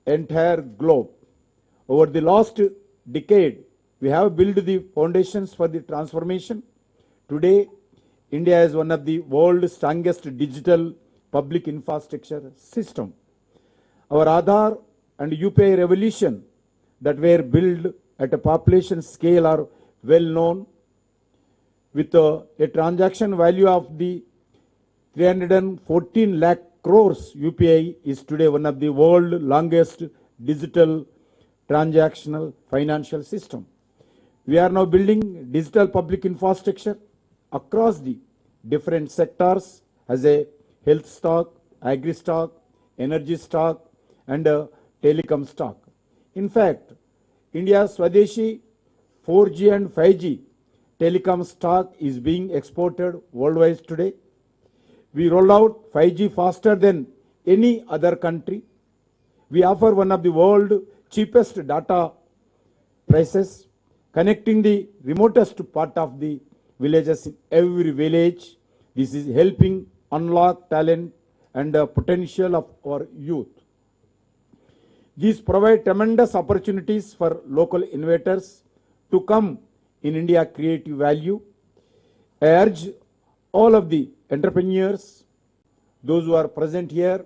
entire globe. Over the last decade, we have built the foundations for the transformation. Today, India is one of the world's strongest digital public infrastructure system. Our Aadhaar and UPI revolution that were built at a population scale are well known, with a transaction value of the 314 lakh crores. UPI is today one of the world's longest digital transactional financial system. We are now building digital public infrastructure across the different sectors as a health stock, agri stock, energy stock, and a telecom stock. In fact, India's Swadeshi 4G and 5G telecom stock is being exported worldwide today. We roll out 5G faster than any other country. We offer one of the world's cheapest data prices, connecting the remotest part of the villages in every village. This is helping unlock talent and the potential of our youth. These provide tremendous opportunities for local innovators to come in India creative value. I urge all of the entrepreneurs, those who are present here,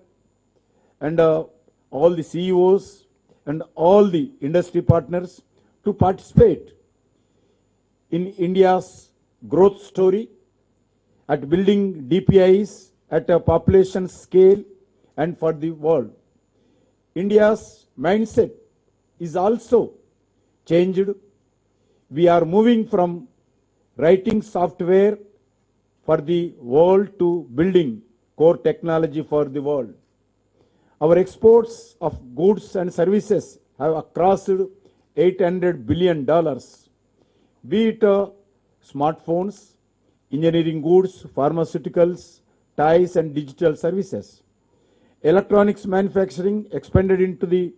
and all the CEOs and all the industry partners to participate in India's growth story at building DPIs at a population scale and for the world. India's mindset is also changed. We are moving from writing software for the world to building core technology for the world. Our exports of goods and services have crossed $800 billion, be it smartphones, engineering goods, pharmaceuticals, ties and digital services. Electronics manufacturing expanded into the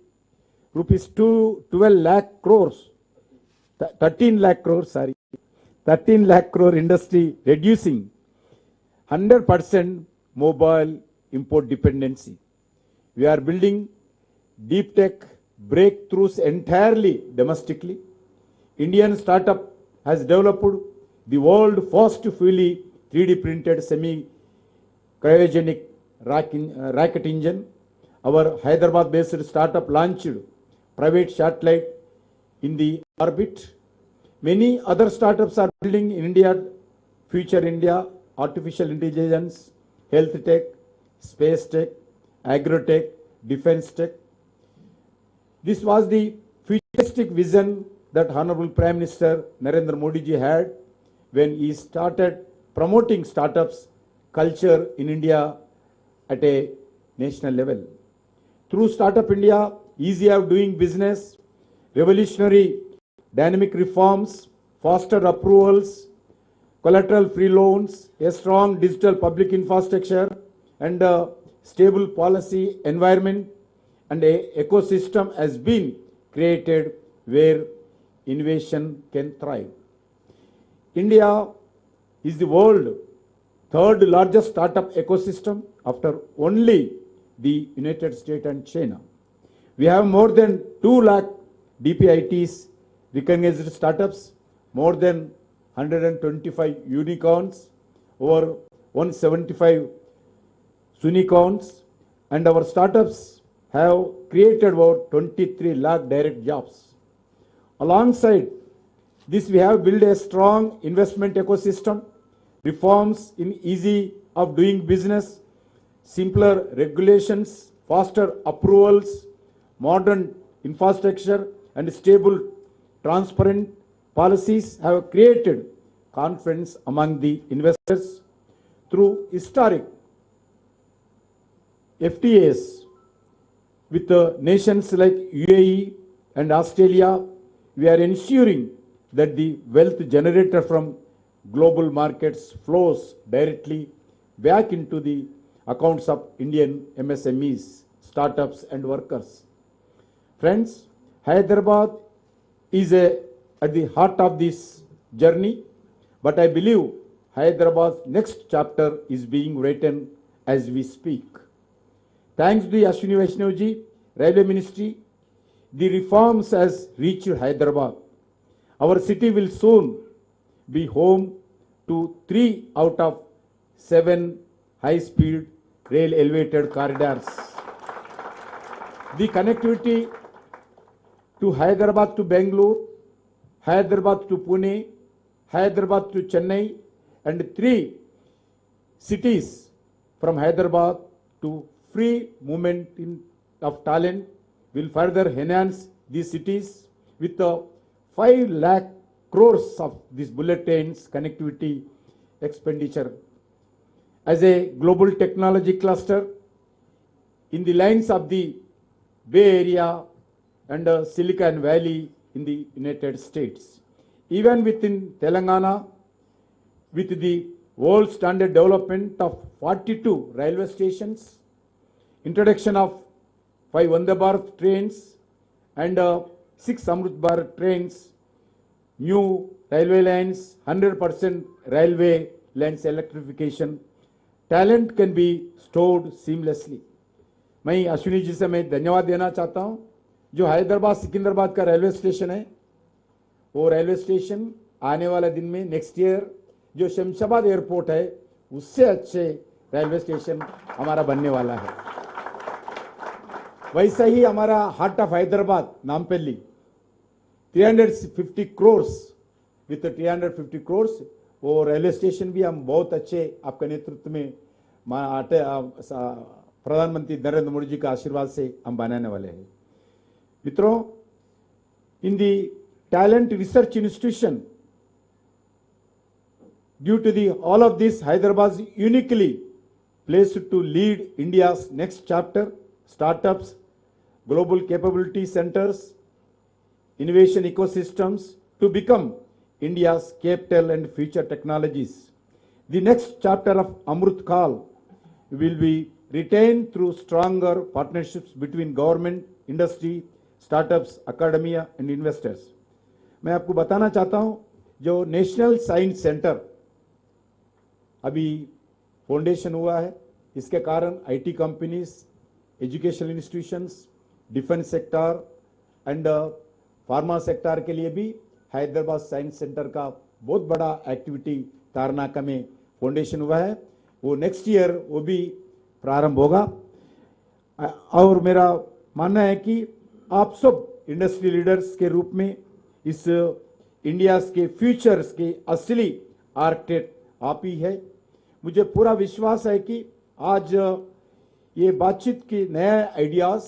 rupees 12 lakh crores, 13 lakh crores, 13 lakh crore industry, reducing 100% mobile import dependency. We are building deep tech breakthroughs entirely domestically. Indian startup has developed the world's first fully 3D printed semi-cryogenic rocket engine. Our Hyderabad-based startup launched private satellite in the orbit. Many other startups are building in India, future India, artificial intelligence, health tech, space tech, agro-tech, defense tech. This was the futuristic vision that Honorable Prime Minister Narendra Modi ji had when he started promoting startups culture in India at a national level. Through Startup India, easy of doing business, revolutionary dynamic reforms, faster approvals, collateral-free loans, a strong digital public infrastructure, and a stable policy environment and an ecosystem has been created where innovation can thrive. India is the world's third largest startup ecosystem after only the United States and China. We have more than 2 lakh DPITs, recognized startups, more than 125 unicorns, over 175 unicorns, and our startups have created over 23 lakh direct jobs. Alongside this, we have built a strong investment ecosystem, reforms in easy of doing business, simpler regulations, faster approvals, modern infrastructure, and stable, transparent policies have created confidence among the investors. Through historic FTAs with nations like UAE and Australia, we are ensuring that the wealth generated from global markets flows directly back into the accounts of Indian MSMEs, startups and workers. Friends, Hyderabad is at the heart of this journey, but I believe Hyderabad's next chapter is being written as we speak. Thanks to Ashwini Vaishnaw ji, Railway Ministry, the reforms has reached Hyderabad. Our city will soon be home to 3 out of 7 high-speed rail elevated corridors. The connectivity to Hyderabad to Bangalore, Hyderabad to Pune, Hyderabad to Chennai, and 3 cities from Hyderabad to free movement of talent will further enhance these cities with 5 lakh crores of these bullet trains connectivity expenditure. As a global technology cluster in the lines of the Bay Area and Silicon Valley in the United States. Even within Telangana, with the world standard development of 42 railway stations, introduction of 5 Vande Bharat trains and 6 Amrit Bharat trains, new railway lines, 100% railway lines electrification, talent can be stored seamlessly. मैं अश्विनी जी से मैं धन्यवाद देना चाहता हूं। जो हैदराबाद सिकंदराबाद का railway station है, वो रेलवे स्टेशन आने वाले दिन में नेक्स्ट ईयर जो शमशाबाद एयरपोर्ट है उससे अच्छे रेलवे स्टेशन हमारा बनने वाला है। वैसा ही हमारा heart of Hyderabad Nampally 350 crores with 350 crores वो रेलवे स्टेशन भी हम बहुत अच्छे आपके नेतृत्व में प्रधानमंत्री नरेंद्र मोदी जी का आशीर्वाद से हम बनाने वाले हैं। मित्रों, in the talent research institution due to the all of this, Hyderabad is uniquely placed to lead India's next chapter, startups, global capability centers, innovation ecosystems to become India's capital and future technologies. The next chapter of Amrut Kal will be retained through stronger partnerships between government, industry, startups, academia and investors. मैं आपको बताना चाहता हूं, जो national science centre अभी foundation हुआ है, इसके कारण IT companies, educational institutions, defence sector and pharma sector के लिए भी हैदराबाद साइंस सेंटर का बहुत बड़ा एक्टिविटी तारनाका में फाउंडेशन हुआ है। वो नेक्स्ट ईयर वो भी प्रारंभ होगा। और मेरा मानना है कि आप सब इंडस्ट्री लीडर्स के रूप में इस इंडिया के फ्यूचर्स के असली आर्किटेक्ट आप ही है। मुझे पूरा विश्वास है कि आज ये बातचीत की नए आइडियाज,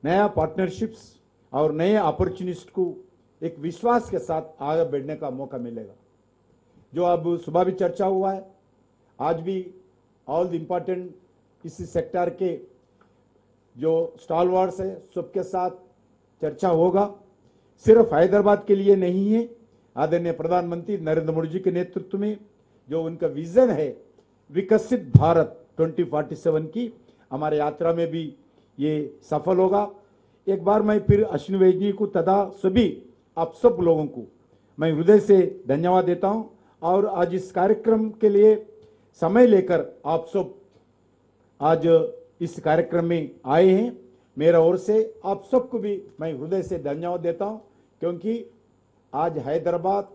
नया पार्टनरशिप्स और नए अपॉर्चुनिस्ट को एक विश्वास के साथ आगे बढ़ने का मौका मिलेगा। जो अब सुबह भी चर्चा हुआ है, आज भी ऑल द इम्पोर्टेंट इसी सेक्टर के जो स्टॉलवर्ड्स है सबके साथ चर्चा होगा। सिर्फ हैदराबाद के लिए नहीं है, आदरणीय प्रधानमंत्री नरेंद्र मोदी जी के नेतृत्व में जो उनका विजन है विकसित भारत 2047 की, हमारे यात्रा में भी ये सफल होगा। एक बार मैं फिर अश्विनी वैष्णव जी को तथा सभी आप सब लोगों को मैं हृदय से धन्यवाद देता हूं। और आज इस कार्यक्रम के लिए समय लेकर आप सब आज इस कार्यक्रम में आए हैं, मेरा ओर से आप सबको भी मैं हृदय से धन्यवाद देता हूं, क्योंकि आज Hyderabad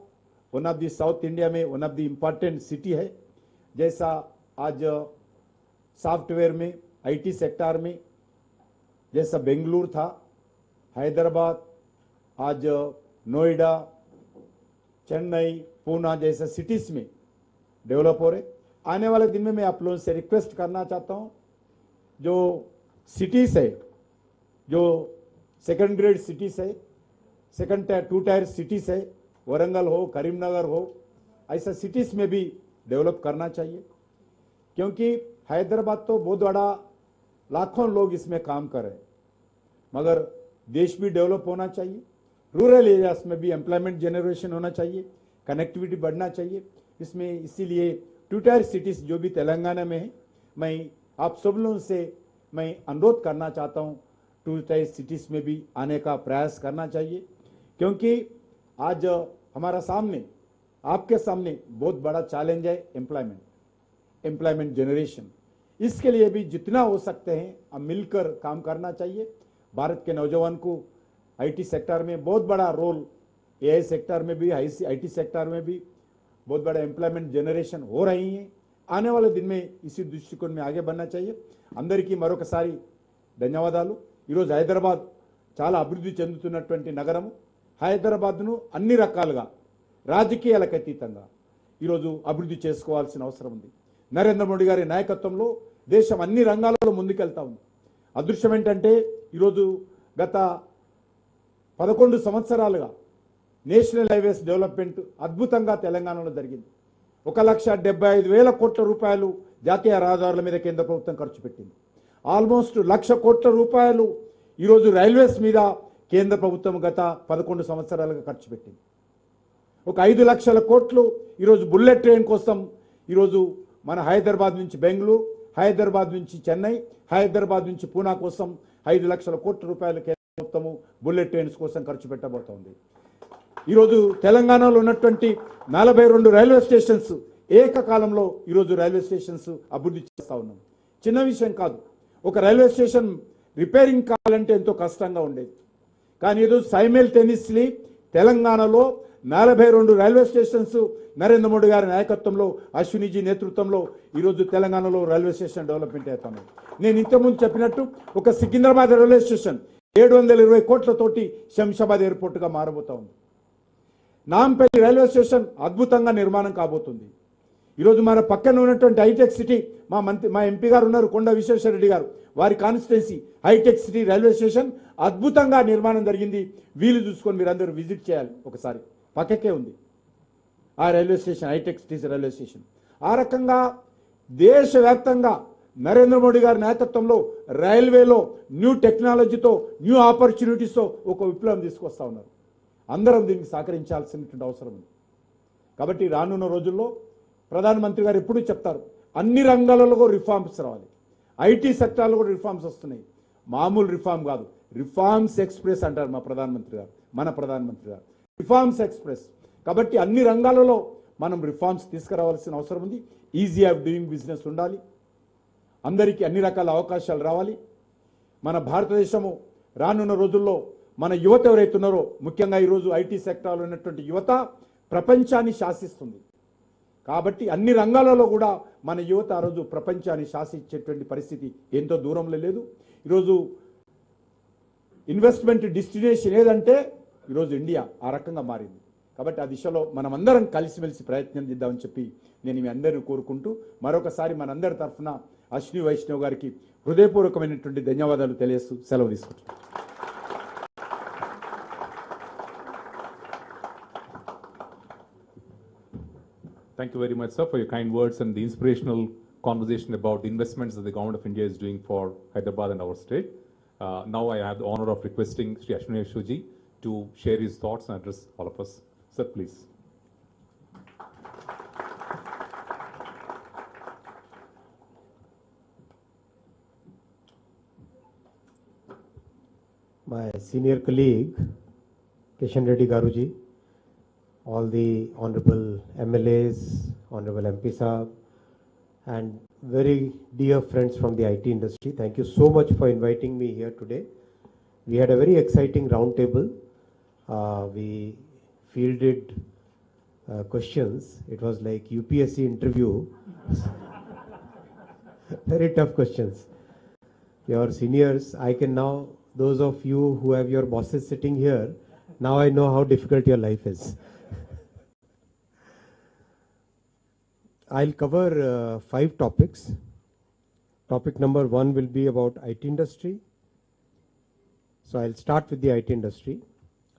one of the South India में one of the important city है। जैसा आज सॉफ्टवेयर में, आईटी सेक्टर में जैसा बेंगलुरु था, हैदराबाद आज नोएडा, चेन्नई, पूना जैसा सिटीज में डेवलप हो रहे। आने वाले दिन में मैं आप लोगों से रिक्वेस्ट करना चाहता हूं, जो सिटीज है, जो सेकंड ग्रेड सिटीज है, सेकंड टायर 2 टायर सिटीज है, वरंगल हो, करीमनगर हो, ऐसा सिटीज में भी डेवलप करना चाहिए। क्योंकि हैदराबाद तो बहुत बड़ा, लाखों लोग इसमें काम कर रहे हैं, मगर देश भी डेवलप होना चाहिए। रूरल एरियाज में भी एम्प्लॉयमेंट जनरेशन होना चाहिए, कनेक्टिविटी बढ़ना चाहिए इसमें। इसीलिए 2 टायर सिटीज जो भी तेलंगाना में है, मैं आप सब लोगों से मैं अनुरोध करना चाहता हूं 2 टायर सिटीज में भी आने का प्रयास करना चाहिए। क्योंकि आज हमारा सामने, आपके सामने बहुत बड़ा चैलेंज है एम्प्लॉयमेंट जनरेशन। इसके लिए भी जितना हो सकते हैं हम मिलकर काम करना चाहिए। भारत के नौजवान को आईटी सेक्टर में बहुत बड़ा रोल, एआई सेक्टर में भी, आईटी सेक्टर में भी बहुत बड़ा एम्प्लॉयमेंट जनरेशन हो रही है। आने वाले दिन में इसी दृष्टिकोण में आगे बढ़ना चाहिए। అందరికీ మరొకసారి ధన్యవాదాలు। ఈరోజు హైదరాబాద్ చాలా అభివృద్ధి చెందుతున్నటువంటి నగరం. హైదరాబాద్ను అన్ని రకాలుగా రాజకీయాలకు అతీతంగా ఈరోజు అభివృద్ధి చేసుకోవాల్సిన అవసరం ఉంది. నరేంద్ర మోడీ గారి నాయకత్వంలో దేశం అన్ని రంగాలలో ముందుకెళ్తా ఉంది. అదృష్టం ఏంటంటే ఈరోజు గత 11 సంవత్సరాలుగా నేషనల్ హైవేస్ డెవలప్మెంట్ అద్భుతంగా తెలంగాణలో జరిగింది. 1,75,000 కోట్ల రూపాయలు జాతీయ రహదారుల మీద కేంద్ర ప్రభుత్వం ఖర్చు పెట్టింది. ఆల్మోస్ట్ 1,00,000 కోట్ల రూపాయలు ఈరోజు రైల్వేస్ మీద కేంద్ర ప్రభుత్వం గత 11 సంవత్సరాలుగా ఖర్చు పెట్టింది. ఒక 5 లక్షల కోట్లు ఈరోజు బుల్లెట్ ట్రైన్ కోసం ఈరోజు మన హైదరాబాద్ నుంచి బెంగళూరు, హైదరాబాద్ నుంచి చెన్నై, హైదరాబాద్ నుంచి పూనా కోసం 5 లక్షల కోట్ల రూపాయలు కేంద్ర ప్రభుత్వము బుల్లెట్ ట్రైన్స్ కోసం ఖర్చు పెట్టబోతోంది. ఈరోజు తెలంగాణలో ఉన్నటువంటి 42 రైల్వే స్టేషన్స్ ఏకకాలంలో ఈరోజు రైల్వే స్టేషన్స్ అభివృద్ధి చేస్తూ ఉన్నాం. చిన్న విషయం కాదు. ఒక రైల్వే స్టేషన్ రిపేరింగ్ కావాలంటే ఎంతో కష్టంగా ఉండేది. కానీ ఈరోజు సైమల్టేనియస్లీ తెలంగాణలో 42 రైల్వే స్టేషన్స్ నరేంద్ర మోడీ గారి నాయకత్వంలో, అశ్వినిజీ నేతృత్వంలో ఈరోజు తెలంగాణలో రైల్వే స్టేషన్ డెవలప్మెంట్ అవుతున్నాయి. నేను ఇంతకుముందు చెప్పినట్టు ఒక సికింద్రాబాద్ రైల్వే స్టేషన్ 720 కోట్లతోటి శంషాబాద్ ఎయిర్పోర్ట్గా మారబోతా ఉంది. నాంపల్లి రైల్వే స్టేషన్ అద్భుతంగా నిర్మాణం కాబోతుంది. ఈరోజు మన పక్కన ఉన్నటువంటి హైటెక్ సిటీ, మా ఎంపీ గారు ఉన్నారు కొండ విశ్వేశ్వరరెడ్డి గారు, వారి కాన్స్టిట్యున్సీ హైటెక్ సిటీ రైల్వే స్టేషన్ అద్భుతంగా నిర్మాణం జరిగింది. వీలు చూసుకొని మీరు అందరూ విజిట్ చేయాలి. ఒకసారి పక్కకే ఉంది ఆ railway station, Hitec City railway station. ఆ రకంగా దేశవ్యాప్తంగా నరేంద్ర మోడీ గారి నాయకత్వంలో రైల్వేలో న్యూ టెక్నాలజీతో, న్యూ ఆపర్చునిటీస్తో ఒక విప్లవం తీసుకొస్తా ఉన్నారు. అందరం దీనికి సహకరించాల్సినటువంటి అవసరం ఉంది. కాబట్టి రానున్న రోజుల్లో ప్రధానమంత్రి గారు ఎప్పుడూ చెప్తారు, అన్ని రంగాలలో రిఫార్మ్స్ రావాలి. ఐటీ సెక్టార్లో కూడా రిఫార్మ్స్ వస్తున్నాయి. మామూలు రిఫార్మ్ కాదు, రిఫార్మ్స్ ఎక్స్ప్రెస్ అంటారు మన ప్రధానమంత్రి గారు, రిఫార్మ్స్ ఎక్స్ప్రెస్. కాబట్టి అన్ని రంగాలలో మనం రిఫార్మ్స్ తీసుకురావాల్సిన అవసరం ఉంది. ఈజీ ఆఫ్ డూయింగ్ బిజినెస్ ఉండాలి. అందరికీ అన్ని రకాల అవకాశాలు రావాలి. మన భారతదేశము రానున్న రోజుల్లో మన యువత ఎవరైతే ఉన్నారో, ముఖ్యంగా ఈరోజు ఐటీ సెక్టార్లో ఉన్నటువంటి యువత ప్రపంచాన్ని శాసిస్తుంది. కాబట్టి అన్ని రంగాలలో కూడా మన యువత ఆ రోజు ప్రపంచాన్ని శాసించేటువంటి పరిస్థితి ఎంతో దూరంలో లేదు. ఈరోజు ఇన్వెస్ట్మెంట్ డెస్టినేషన్ ఏదంటే ఈరోజు ఇండియా ఆ రకంగా మారింది. కాబట్టి ఆ దిశలో మనం అందరం కలిసిమెలిసి ప్రయత్నం చేద్దామని చెప్పి నేను మీ అందరినీ కోరుకుంటూ మరొకసారి మనందరి తరఫున అశ్విని వైష్ణవ్ గారికి హృదయపూర్వకమైనటువంటి ధన్యవాదాలు తెలియజేస్తూ సెలవు తీసుకుంటున్నాను. Thank you very much, sir, for your kind words and the inspirational conversation about the investments that the government of India is doing for Hyderabad and our state. Now I have the honor of requesting Shri Ashwini Vaishnaw to share his thoughts and address all of us. Sir, please. My senior colleague, Kishan Reddy Garuji, all the honorable MLAs, honorable MP Sahab, and very dear friends from the IT industry, thank you so much for inviting me here today. We had a very exciting round table. We fielded questions. It was like UPSC interview. Very tough questions. Your seniors, I can now, those of you who have your bosses sitting here, now I know how difficult your life is. I'll cover 5 topics. Topic number 1 will be about IT industry. So I'll start with the IT industry.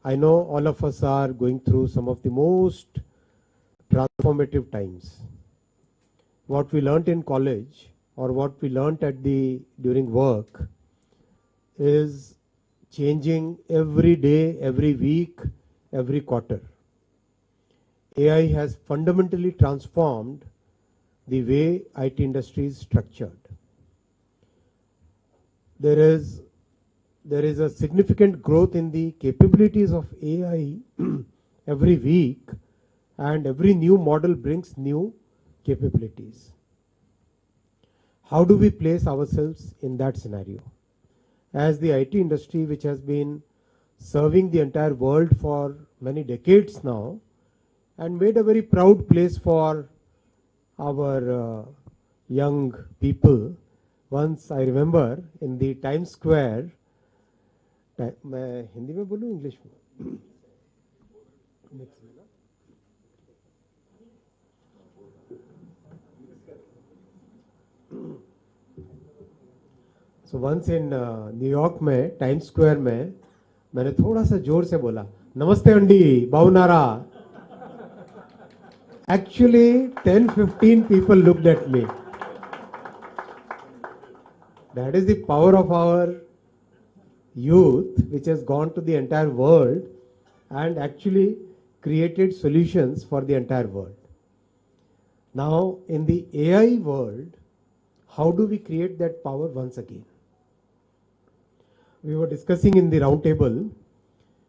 I know all of us are going through some of the most transformative times. What we learnt in college or what we learnt during work is changing every day, every week, every quarter. AI has fundamentally transformed the way IT industry is structured. There is a significant growth in the capabilities of AI every week, and every new model brings new capabilities. How do we place ourselves in that scenario? as the IT industry, which has been serving the entire world for many decades now and made a very proud place for our young people. Once I remember in the Times Square, मैं हिंदी में बोलूँ English में? So once in New York में times square में मैंने थोड़ा सा जोर से बोला नमस्ते अंडी बाउनारा. Actually 10-15 people looked at me. That is the power of our youth, which has gone to the entire world and actually created solutions for the entire world. Now in the AI world, how do we create that power once again? We were discussing in the round table,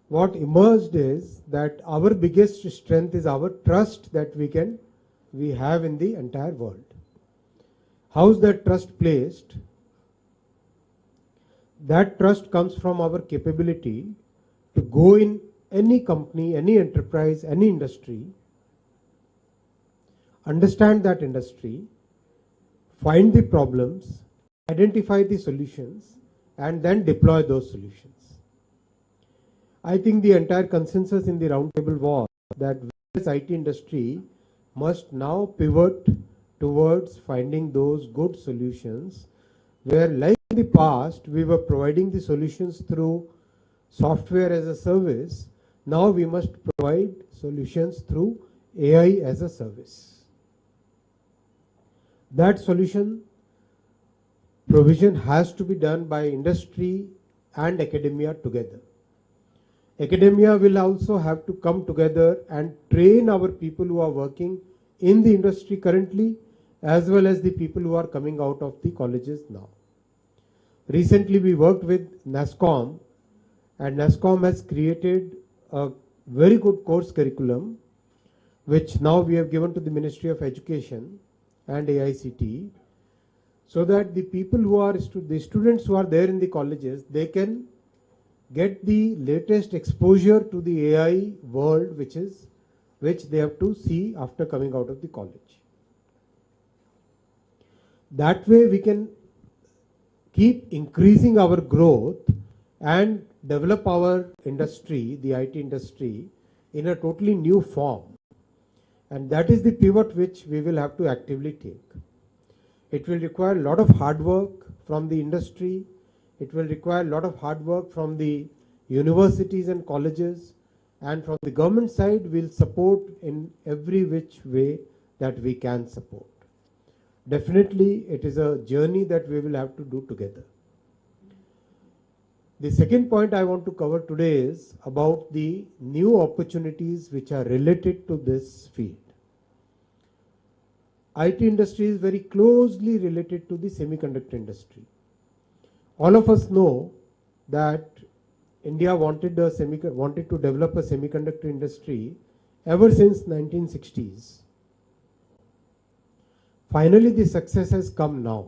what emerged is that our biggest strength is our trust that we have in the entire world. How is that trust placed? That trust comes from our capability to go in any company, any enterprise, any industry, understand that industry, find the problems, identify the solutions, and then deploy those solutions. I think the entire consensus in the roundtable was that this IT industry must now pivot towards finding those good solutions where, like in the past, we were providing the solutions through software as a service. Now we must provide solutions through AI as a service. That solution provision has to be done by industry and academia together. Academia will also have to come together and train our people who are working in the industry currently, as well as the people who are coming out of the colleges now. Recently we worked with NASSCOM, and NASSCOM has created a very good course curriculum, which now we have given to the Ministry of Education and AICTE, so that the people who are the students who are there in the colleges, they can get the latest exposure to the AI world, which they have to see after coming out of the college. That way we can keep increasing our growth and develop our industry, the IT industry, in a totally new form. And that is the pivot which we will have to actively take. It will require a lot of hard work from the industry. It will require a lot of hard work from the universities and colleges, and from the government side we'll support in every which way that we can support. Definitely it is a journey that we will have to do together. The second point I want to cover today is about the new opportunities which are related to this field. IT industry is very closely related to the semiconductor industry. All of us know that India wanted to develop a semiconductor industry ever since 1960s. Finally, the success has come now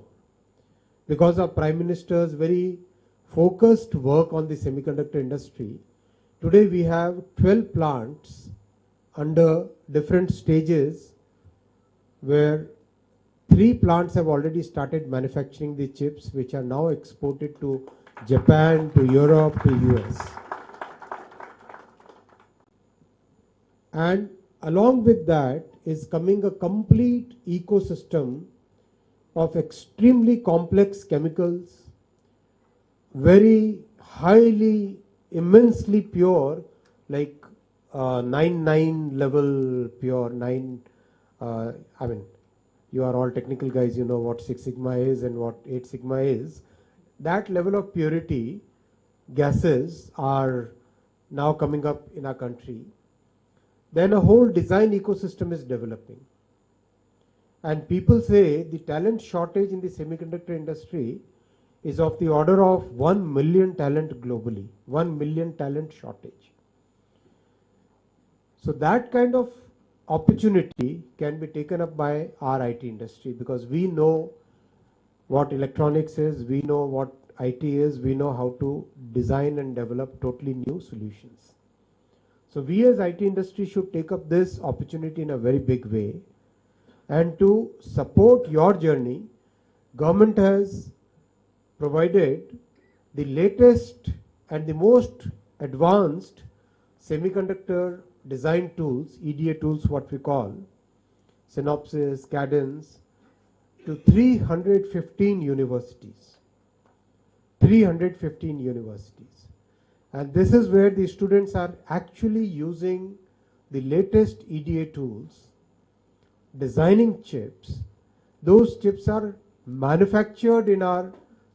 because of Prime Minister's very focused work on the semiconductor industry. Today we have 12 plants under different stages, where 3 plants have already started manufacturing the chips, which are now exported to Japan, to Europe, to US. And along with that is coming a complete ecosystem of extremely complex chemicals, very highly, immensely pure, like 9 level pure, you are all technical guys, you know what 6 sigma is and what 8 sigma is. That level of purity gases are now coming up in our country. Then a whole design ecosystem is developing. And people say the talent shortage in the semiconductor industry is of the order of 1 million talent globally, 1 million talent shortage. So that kind of opportunity can be taken up by our IT industry, because we know what electronics is, we know what IT is we know how to design and develop totally new solutions. So we as IT industry should take up this opportunity in a very big way. And to support your journey, government has provided the latest and the most advanced semiconductor design tools, EDA tools what we call, Synopsys, Cadence, to 315 universities. 315 universities. And this is where the students are actually using the latest EDA tools, designing chips. Those chips are manufactured in our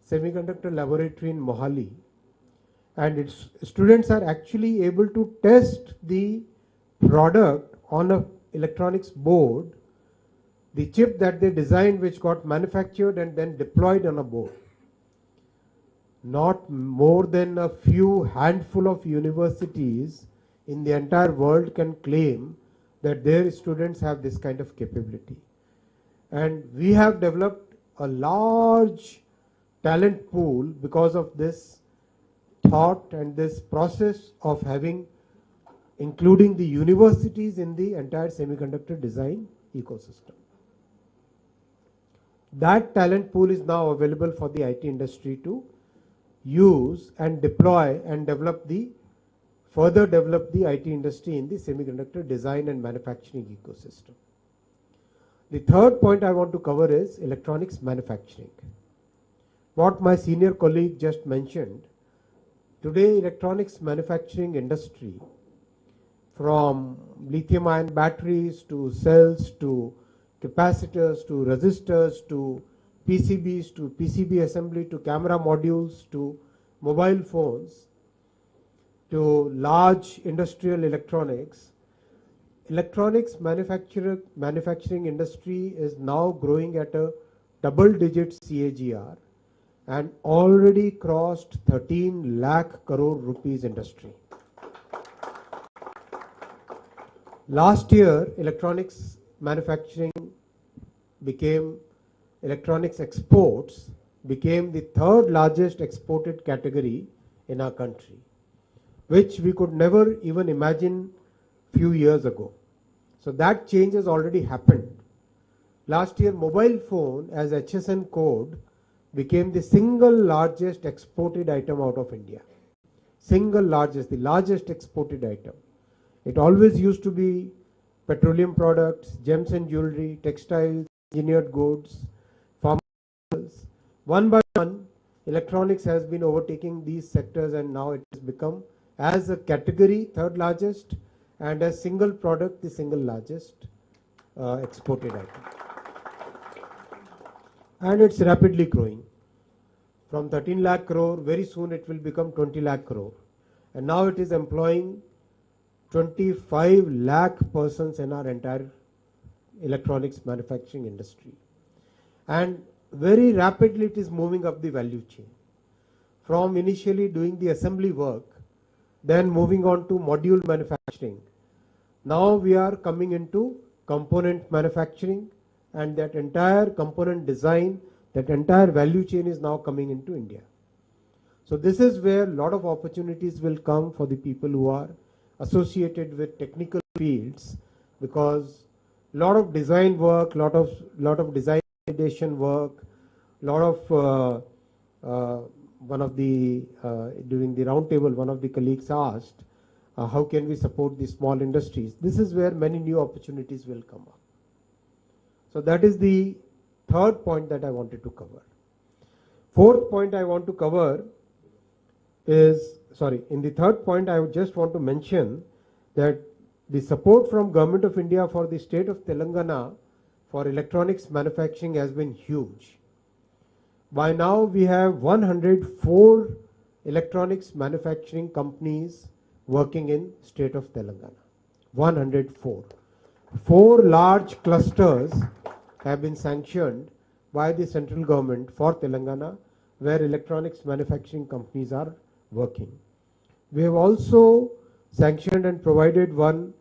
semiconductor laboratory in Mohali. And its students are actually able to test the product on an electronics board, the chip that they designed which got manufactured and then deployed on a board. Not more than a few handful of universities in the entire world can claim that their students have this kind of capability. And we have developed a large talent pool because of this thought and this process of having, including the universities in the entire semiconductor design ecosystem. That talent pool is now available for the IT industry to use and deploy and further develop the IT industry in the semiconductor design and manufacturing ecosystem. The third point I want to cover is electronics manufacturing. What my senior colleague just mentioned, today electronics manufacturing industry, from lithium ion batteries to cells to capacitors to resistors to PCBs to PCB assembly to camera modules to mobile phones to large industrial electronics, electronics manufacturing industry is now growing at a double-digit CAGR and already crossed 13 lakh crore rupees industry. Last year, electronics exports became the third largest exported category in our country, which we could never even imagine few years ago. So that change has already happened. Last year, mobile phone as HSN code became the single largest exported item out of India. Single largest, the largest exported item. It always used to be petroleum products, gems and jewelry, textiles, engineered goods, pharmaceuticals. One by one, electronics has been overtaking these sectors and now it has become, as a category, third largest, and as single product, the single largest exported item. And it's rapidly growing. From 13 lakh crore, very soon it will become 20 lakh crore. And now it is employing 25 lakh persons in our entire electronics manufacturing industry. And very rapidly it is moving up the value chain. From initially doing the assembly work, then moving on to module manufacturing. Now we are coming into component manufacturing, and that entire component design, that entire value chain is now coming into India. So this is where a lot of opportunities will come for the people who are associated with technical fields, because a lot of design work, lot of design validation work, lot of during the round table, one of the colleagues asked, how can we support the small industries? This is where many new opportunities will come up. So that is the third point that I wanted to cover. Fourth point I want to cover is, in the third point I would just want to mention that the support from Government of India for the state of Telangana for electronics manufacturing has been huge. By now we have 104 electronics manufacturing companies working in state of Telangana. 104. 4 large clusters have been sanctioned by the central government for Telangana, where electronics manufacturing companies are working. We have also sanctioned and provided one,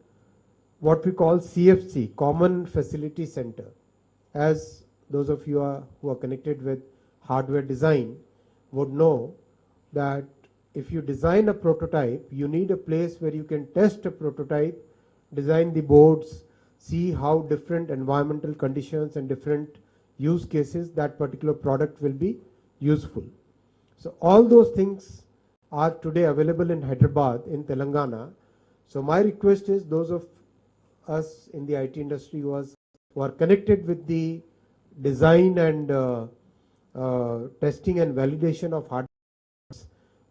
what we call CFC, Common Facility Center. As those of you who are connected with hardware design, would know that if you design a prototype, you need a place where you can test a prototype, design the boards, see how different environmental conditions and different use cases that particular product will be useful. So all those things are today available in Hyderabad, in Telangana. So my request is those of us in the IT industry who are connected with the design and testing and validation of hardware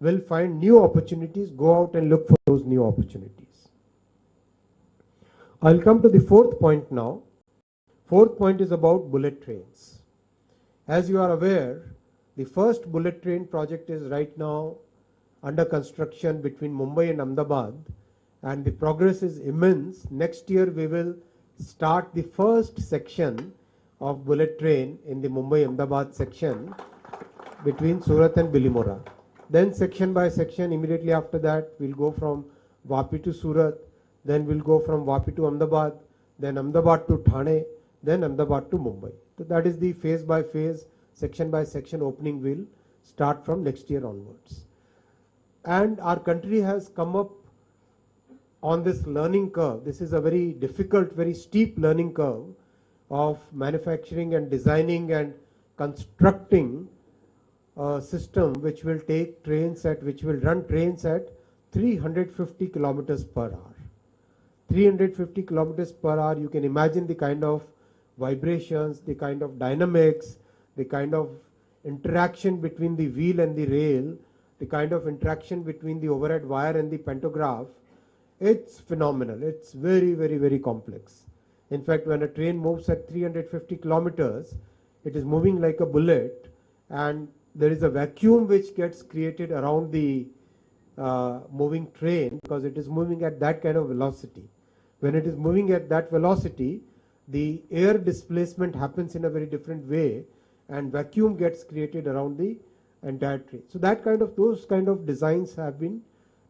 will find new opportunities, go out and look for those new opportunities. I'll come to the fourth point now. Fourth point is about bullet trains. As you are aware, the first bullet train project is right now under construction between Mumbai and Ahmedabad, and the progress is immense. Next year we will start the first section of bullet train in the Mumbai-Ahmedabad section between Surat and Bilimora. Then section by section, immediately after that, we'll go from Vapi to Surat, then we'll go from Vapi to Ahmedabad, then Ahmedabad to Thane, then Ahmedabad to Mumbai. So that is the phase by phase, section by section opening will start from next year onwards. And our country has come up on this learning curve. This is a very difficult, very steep learning curve of manufacturing and designing and constructing a system which will take trains which will run trains at 350 kilometers per hour. 350 kilometers per hour, you can imagine the kind of vibrations, the kind of dynamics, the kind of interaction between the wheel and the rail, the kind of interaction between the overhead wire and the pantograph. It's phenomenal. It's very, very, very complex. In fact, when a train moves at 350 kilometers, it is moving like a bullet, and there is a vacuum which gets created around the moving train because it is moving at that kind of velocity. When it is moving at that velocity, the air displacement happens in a very different way, and vacuum gets created around the entire train. So that kind of, those kind of designs have been,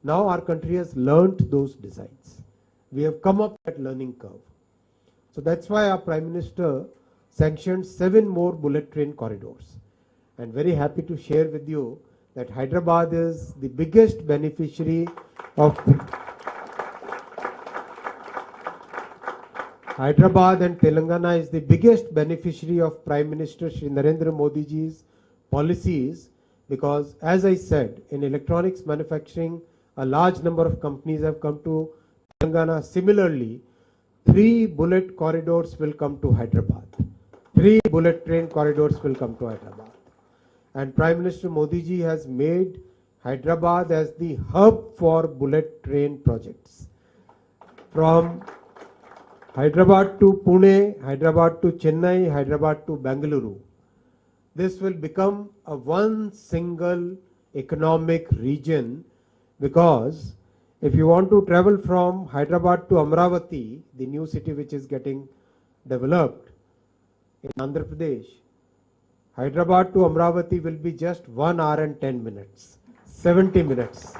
now our country has learnt those designs. We have come up that learning curve. So that's why our Prime Minister sanctioned 7 more bullet train corridors. And very happy to share with you that Hyderabad is the biggest beneficiary of Hyderabad and Telangana is the biggest beneficiary of Prime Minister Shri Narendra Modi ji's policies, because as I said, in electronics manufacturing, a large number of companies have come to Telangana. Similarly, 3 bullet corridors will come to Hyderabad. 3 bullet train corridors will come to Hyderabad. And Prime Minister Modi ji has made Hyderabad as the hub for bullet train projects. From Hyderabad to Pune, Hyderabad to Chennai, Hyderabad to Bengaluru. This will become a one single economic region, because if you want to travel from Hyderabad to Amravati, the new city which is getting developed in Andhra Pradesh, Hyderabad to Amravati will be just 1 hour and 10 minutes, 70 minutes.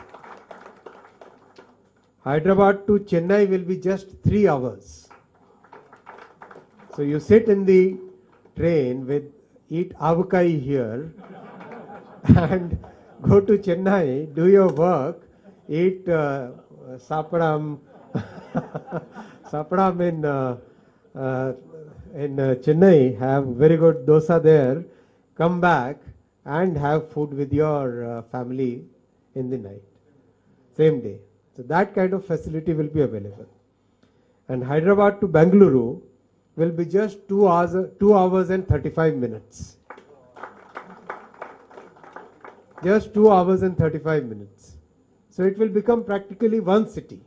Hyderabad to Chennai will be just 3 hours. So you sit in the train eat avakai here and go to Chennai, do your work, eat sapadam, sapadam in Chennai, have very good dosa there, come back and have food with your family in the night, same day. So that kind of facility will be available. And Hyderabad to Bengaluru will be just 2 hours and 35 minutes. Just 2 hours and 35 minutes. So it will become practically one city.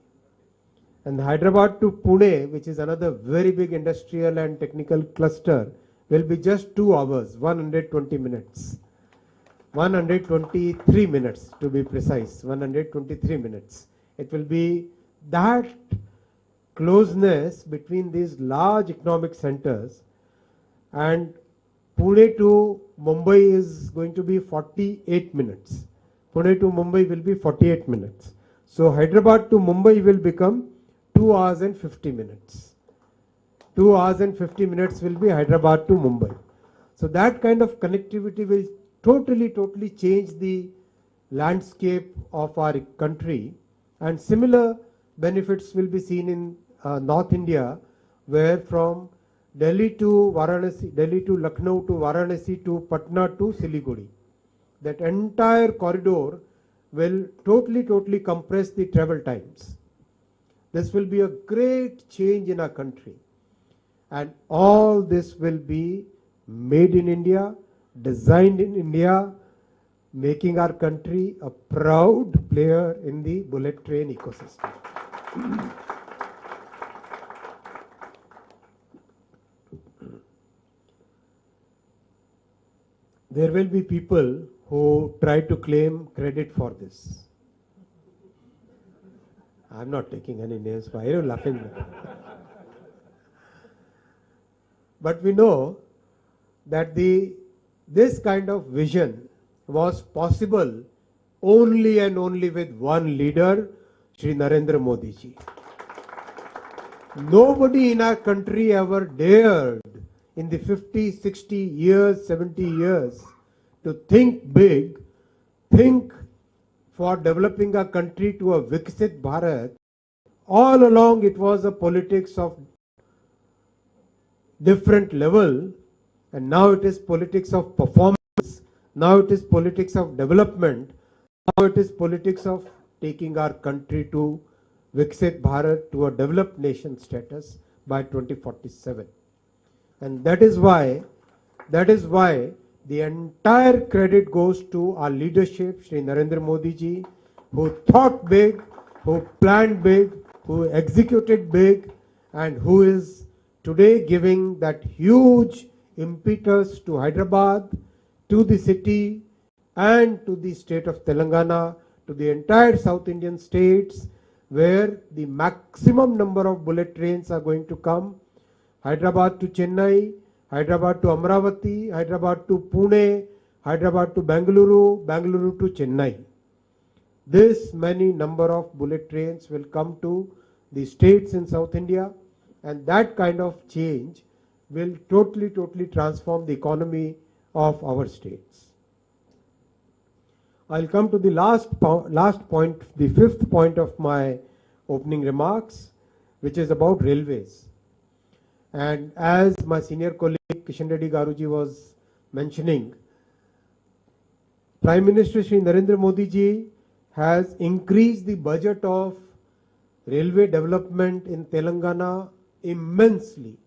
And Hyderabad to Pune, which is another very big industrial and technical cluster, will be just 2 hours, 120 minutes. 123 minutes to be precise, 123 minutes. It will be that closeness between these large economic centers, and Pune to Mumbai is going to be 48 minutes. Pune to Mumbai will be 48 minutes. So Hyderabad to Mumbai will become 2 hours and 50 minutes. 2 hours and 50 minutes will be Hyderabad to Mumbai. So that kind of connectivity will totally change the landscape of our country. And similar benefits will be seen in North India, where from Delhi to Varanasi, Delhi to Lucknow to Varanasi to Patna to Siliguri, that entire corridor will totally compress the travel times. This will be a great change in our country. And all this will be made in India, designed in India, making our country a proud player in the bullet train ecosystem. There will be people who try to claim credit for this. I'm not taking any names. Why are you laughing? But we know that this kind of vision was possible only and only with one leader, Shri Narendra Modi ji. Nobody in our country ever dared in the 50, 60 years, 70 years to think big, think for developing a country to a Viksit Bharat. All along it was a politics of different level, and now it is politics of performance, now it is politics of development, now it is politics of taking our country to Viksit Bharat, to a developed nation status by 2047. And that is why the entire credit goes to our leadership, Shri Narendra Modi ji, who thought big, who planned big, who executed big, and who is today giving that huge impetus to Hyderabad, to the city, and to the state of Telangana, to the entire South Indian states, where the maximum number of bullet trains are going to come. Hyderabad to Chennai, Hyderabad to Amravati, Hyderabad to Pune, Hyderabad to Bengaluru, Bengaluru to Chennai. This many number of bullet trains will come to the states in South India, and that kind of change will totally transform the economy of our states. I'll come to the last point, the fifth point of my opening remarks, which is about railways. And as my senior colleague Kishan Reddy Garuji was mentioning, Prime Minister Shri Narendra Modi ji has increased the budget of railway development in Telangana immensely.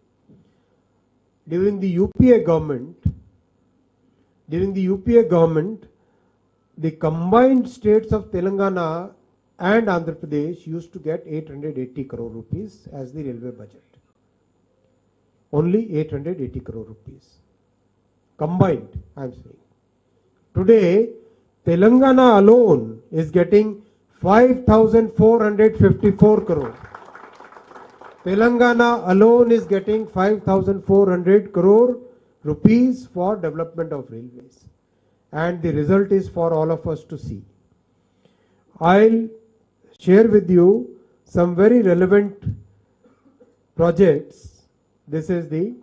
During the UPA government, the combined states of Telangana and Andhra Pradesh used to get 880 crore rupees as the railway budget. Only 880 crore rupees. Combined, I am saying. Today, Telangana alone is getting 5,454 crore. Telangana alone is getting 5,400 crore rupees for development of railways. And the result is for all of us to see. I'll share with you some very relevant projects. This is the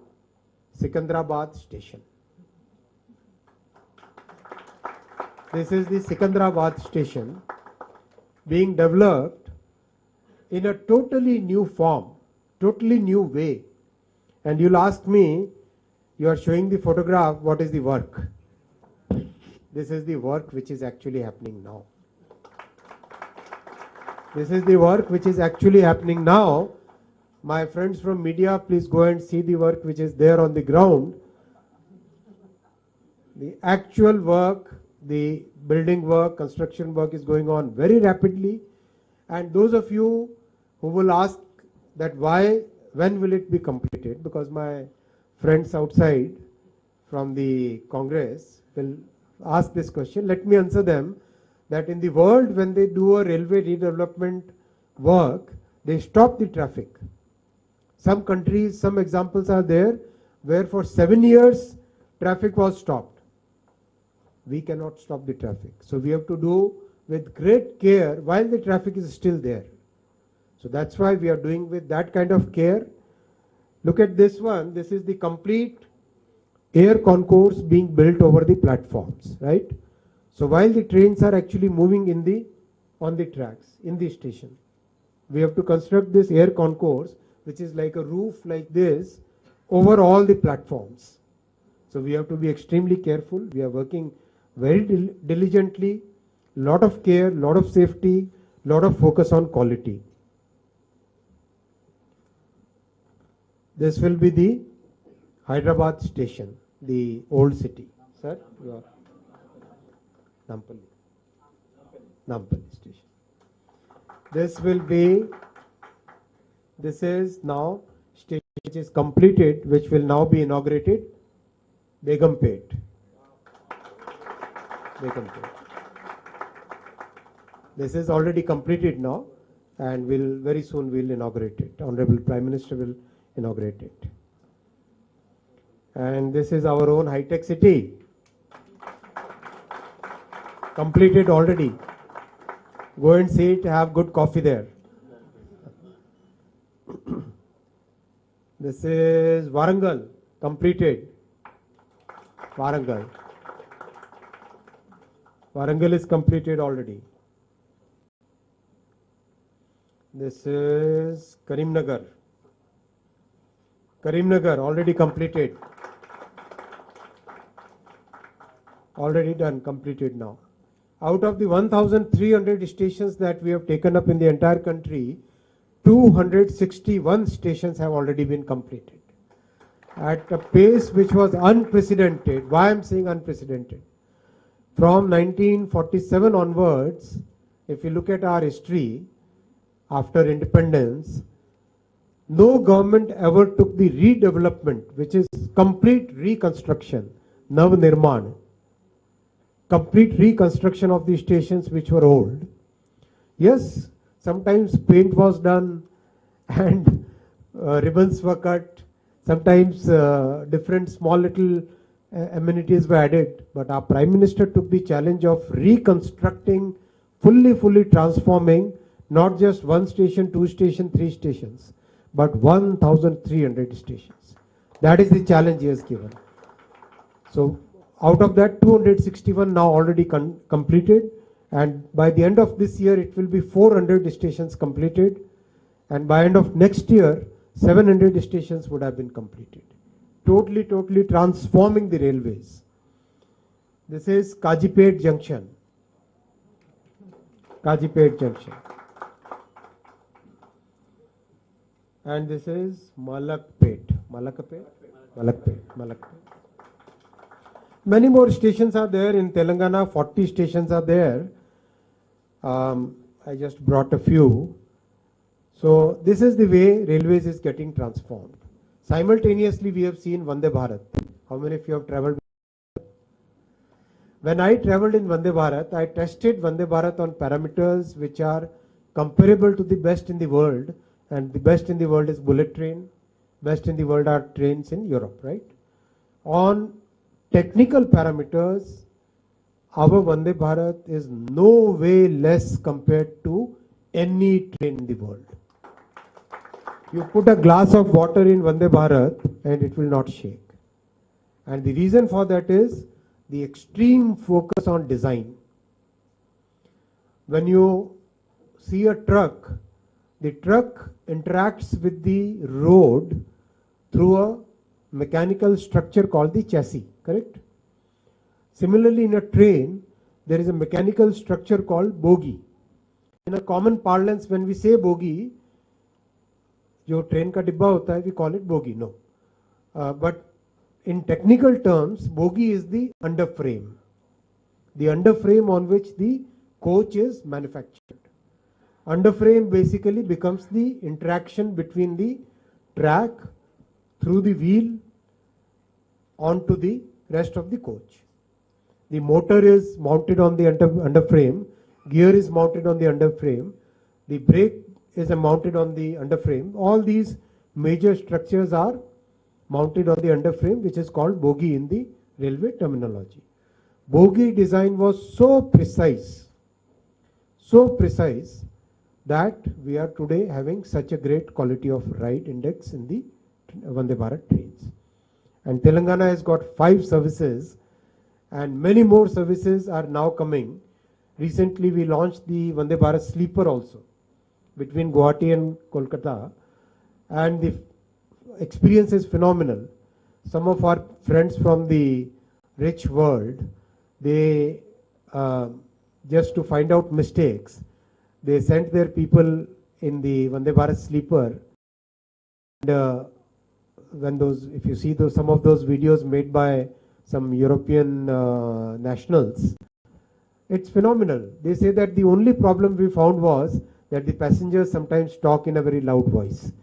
Secunderabad station. This is the Secunderabad station being developed in a totally new form, totally new way. And you'll ask me, you are showing the photograph, what is the work? This is the work which is actually happening now. This is the work which is actually happening now. My friends from media, please go and see the work which is there on the ground. The actual work, the building work, construction work is going on very rapidly. And those of you who will ask that when will it be completed? Because my friends outside from the Congress will ask this question. Let me answer them that in the world, when they do a railway redevelopment work, they stop the traffic. Some countries, some examples are there where for 7 years traffic was stopped. We cannot stop the traffic. So we have to do with great care while the traffic is still there. So that's why we are doing with that kind of care. Look at this one. This is the complete air concourse being built over the platforms, right? So while the trains are actually moving on the tracks, in the station, we have to construct this air concourse, which is like a roof like this over all the platforms. So we have to be extremely careful. We are working very diligently, lot of care, lot of safety, lot of focus on quality. This will be the Hyderabad station, the old city. Sir, your Nampally. Nampally station. This is now station which is completed, which will now be inaugurated, Begumpet. Begumpet. This is already completed now, and very soon we'll inaugurate it. Honorable Prime Minister will inaugurate it. And this is our own high-tech city. Completed already. Go and see it, have good coffee there. This is Warangal, completed. Warangal. Warangal is completed already. This is Karimnagar. Karimnagar, already completed. Already done, completed now. Out of the 1,300 stations that we have taken up in the entire country, 261 stations have already been completed. At a pace which was unprecedented. Why I'm saying unprecedented? From 1947 onwards, if you look at our history, after independence, no government ever took the redevelopment, which is complete reconstruction, Nav Nirman, complete reconstruction of the stations which were old. Yes, sometimes paint was done and ribbons were cut, sometimes different small little amenities were added, but our Prime Minister took the challenge of reconstructing, fully transforming, not just one station, two stations, three stations, but 1,300 stations. That is the challenge he has given. So out of that, 261 now already completed, and by the end of this year it will be 400 stations completed, and by end of next year 700 stations would have been completed. Totally transforming the railways. This is Kajipet Junction. Kajipet Junction. And this is Malakpet. Malakpet? Malakpet. Many more stations are there in Telangana. 40 stations are there. I just brought a few. So this is the way railways is getting transformed. Simultaneously, we have seen Vande Bharat. How many of you have travelled? When I travelled in Vande Bharat, I tested Vande Bharat on parameters which are comparable to the best in the world. And the best in the world is bullet train. Best in the world are trains in Europe, right? On technical parameters, our Vande Bharat is no way less compared to any train in the world. You put a glass of water in Vande Bharat and it will not shake. And the reason for that is the extreme focus on design. When you see a truck, the truck interacts with the road through a mechanical structure called the chassis, correct? Similarly, in a train, there is a mechanical structure called bogie. In a common parlance, when we say bogie, जो train का डिब्बा होता है, we call it bogie, no. But in technical terms, bogie is the underframe. The underframe on which the coach is manufactured. Underframe basically becomes the interaction between the track through the wheel onto the rest of the coach. The motor is mounted on the underframe, gear is mounted on the underframe, the brake is mounted on the underframe. All these major structures are mounted on the underframe, which is called bogie in the railway terminology. Bogie design was so precise that we are today having such a great quality of ride index in the Vande Bharat trains. And Telangana has got 5 services, and many more services are now coming. Recently, we launched the Vande Bharat sleeper also between Guwahati and Kolkata, and the experience is phenomenal. Some of our friends from the rich world, they just to find out mistakes, they sent their people in the Vande Bharat sleeper. And when those, if you see those, some of those videos made by some European nationals, it's phenomenal. They say that the only problem we found was that the passengers sometimes talk in a very loud voice.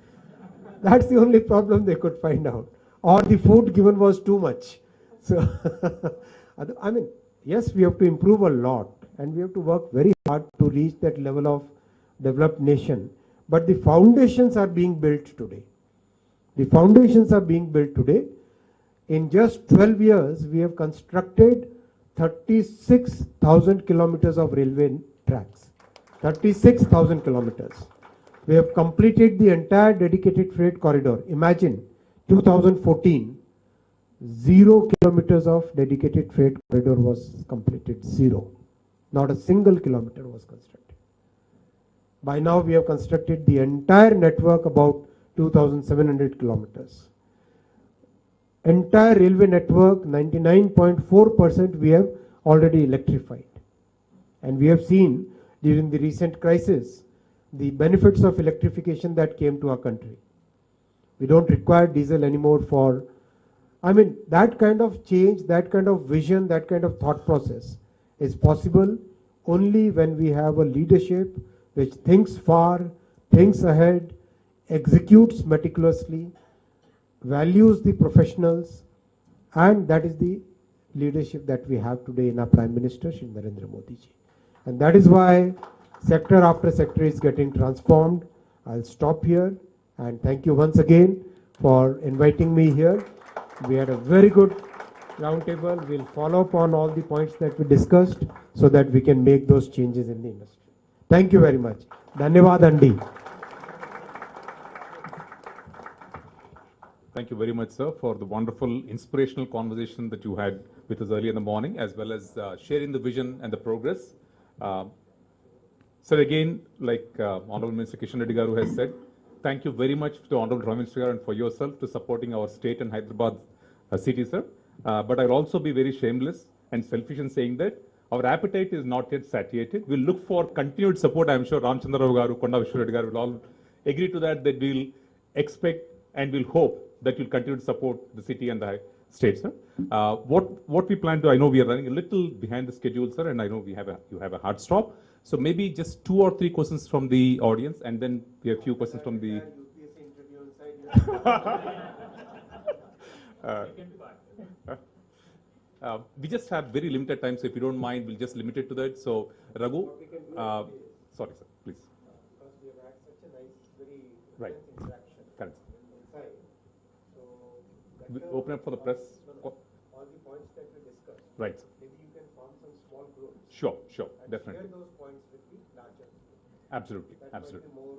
That's the only problem they could find out. Or the food given was too much. So, I mean, yes, we have to improve a lot, and we have to work very hard to reach that level of developed nation. But the foundations are being built today. The foundations are being built today. In just 12 years, we have constructed 36,000 kilometers of railway tracks. 36,000 kilometers. We have completed the entire dedicated freight corridor. Imagine 2014, 0 kilometers of dedicated freight corridor was completed. 0. Not a single kilometer was constructed. By now we have constructed the entire network, about 2,700 kilometers. Entire railway network, 99.4% we have already electrified. And we have seen during the recent crisis the benefits of electrification that came to our country. We don't require diesel anymore for, I mean, that kind of change, that kind of vision, that kind of thought process is possible only when we have a leadership which thinks far, thinks ahead, executes meticulously, values the professionals, and that is the leadership that we have today in our Prime Minister, Shri Narendra Modi ji. And that is why sector after sector is getting transformed. I'll stop here and thank you once again for inviting me here. We had a very good roundtable. We'll follow up on all the points that we discussed so that we can make those changes in the industry. Thank you very much. Dhanyavad Andi. Thank you very much, sir, for the wonderful, inspirational conversation that you had with us early in the morning, as well as sharing the vision and the progress. Sir, again, like Honorable Minister Kishan Reddy Garu has said, thank you very much to Honorable Prime Minister Garu and for yourself to supporting our state and Hyderabad city, sir. But I'll also be very shameless and selfish in saying that our appetite is not yet satiated. We'll look for continued support. I'm sure Ramchandra Rao Garu, Konda Vishwareddy Garu will all agree to that, that we'll expect and we'll hope that you'll continue to support the city and the state, sir. What we plan to, I know we are running a little behind the schedule, sir, and I know you have a hard stop. So maybe just 2 or 3 questions from the audience, and then we have a few questions from the... we just have very limited time, so if you don't mind, we'll just limit it to that. So, Raghu, sorry, sir, please. Because we have had such a nice, very Right. interaction. Correct. Inside. So, We open up for the press. all the points that we discussed. Right. Maybe you can form some small groups. Sure, And definitely. share those points with the larger group. Absolutely, That absolutely. might be more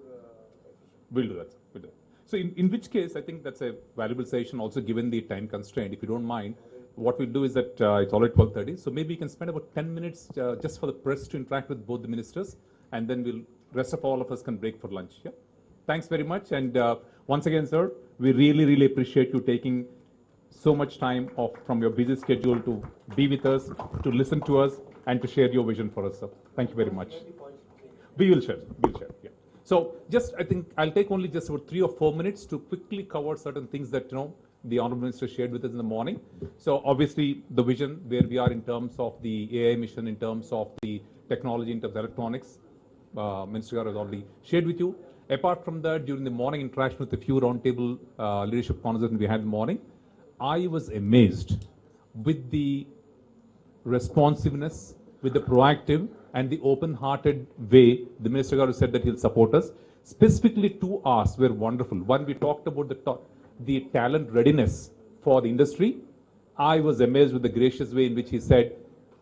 efficient. We'll do that, sir. We'll do that. So in which case, I think that's a valuable session also given the time constraint. If you don't mind, what we'll do is that it's already 12:30. So maybe you can spend about 10 minutes just for the press to interact with both the ministers, and then rest of all of us can break for lunch. Yeah. Thanks very much. And once again, sir, we really, really appreciate you taking so much time off from your busy schedule to be with us, to listen to us, and to share your vision for us, sir. Thank you very much. We will share, yeah. So just, I think I'll take only just about 3 or 4 minutes to quickly cover certain things that, the Honorable Minister shared with us in the morning. So obviously the vision where we are in terms of the AI mission, in terms of the technology, in terms of electronics, Minister Garu has already shared with you. Apart from that, during the morning interaction with a few roundtable leadership conversations we had in the morning, I was amazed with the responsiveness, with the proactive and the open-hearted way the Minister Garu said that he'll support us. Specifically 2 hours were wonderful. One, we talked about the talent readiness for the industry. I was amazed with the gracious way in which he said,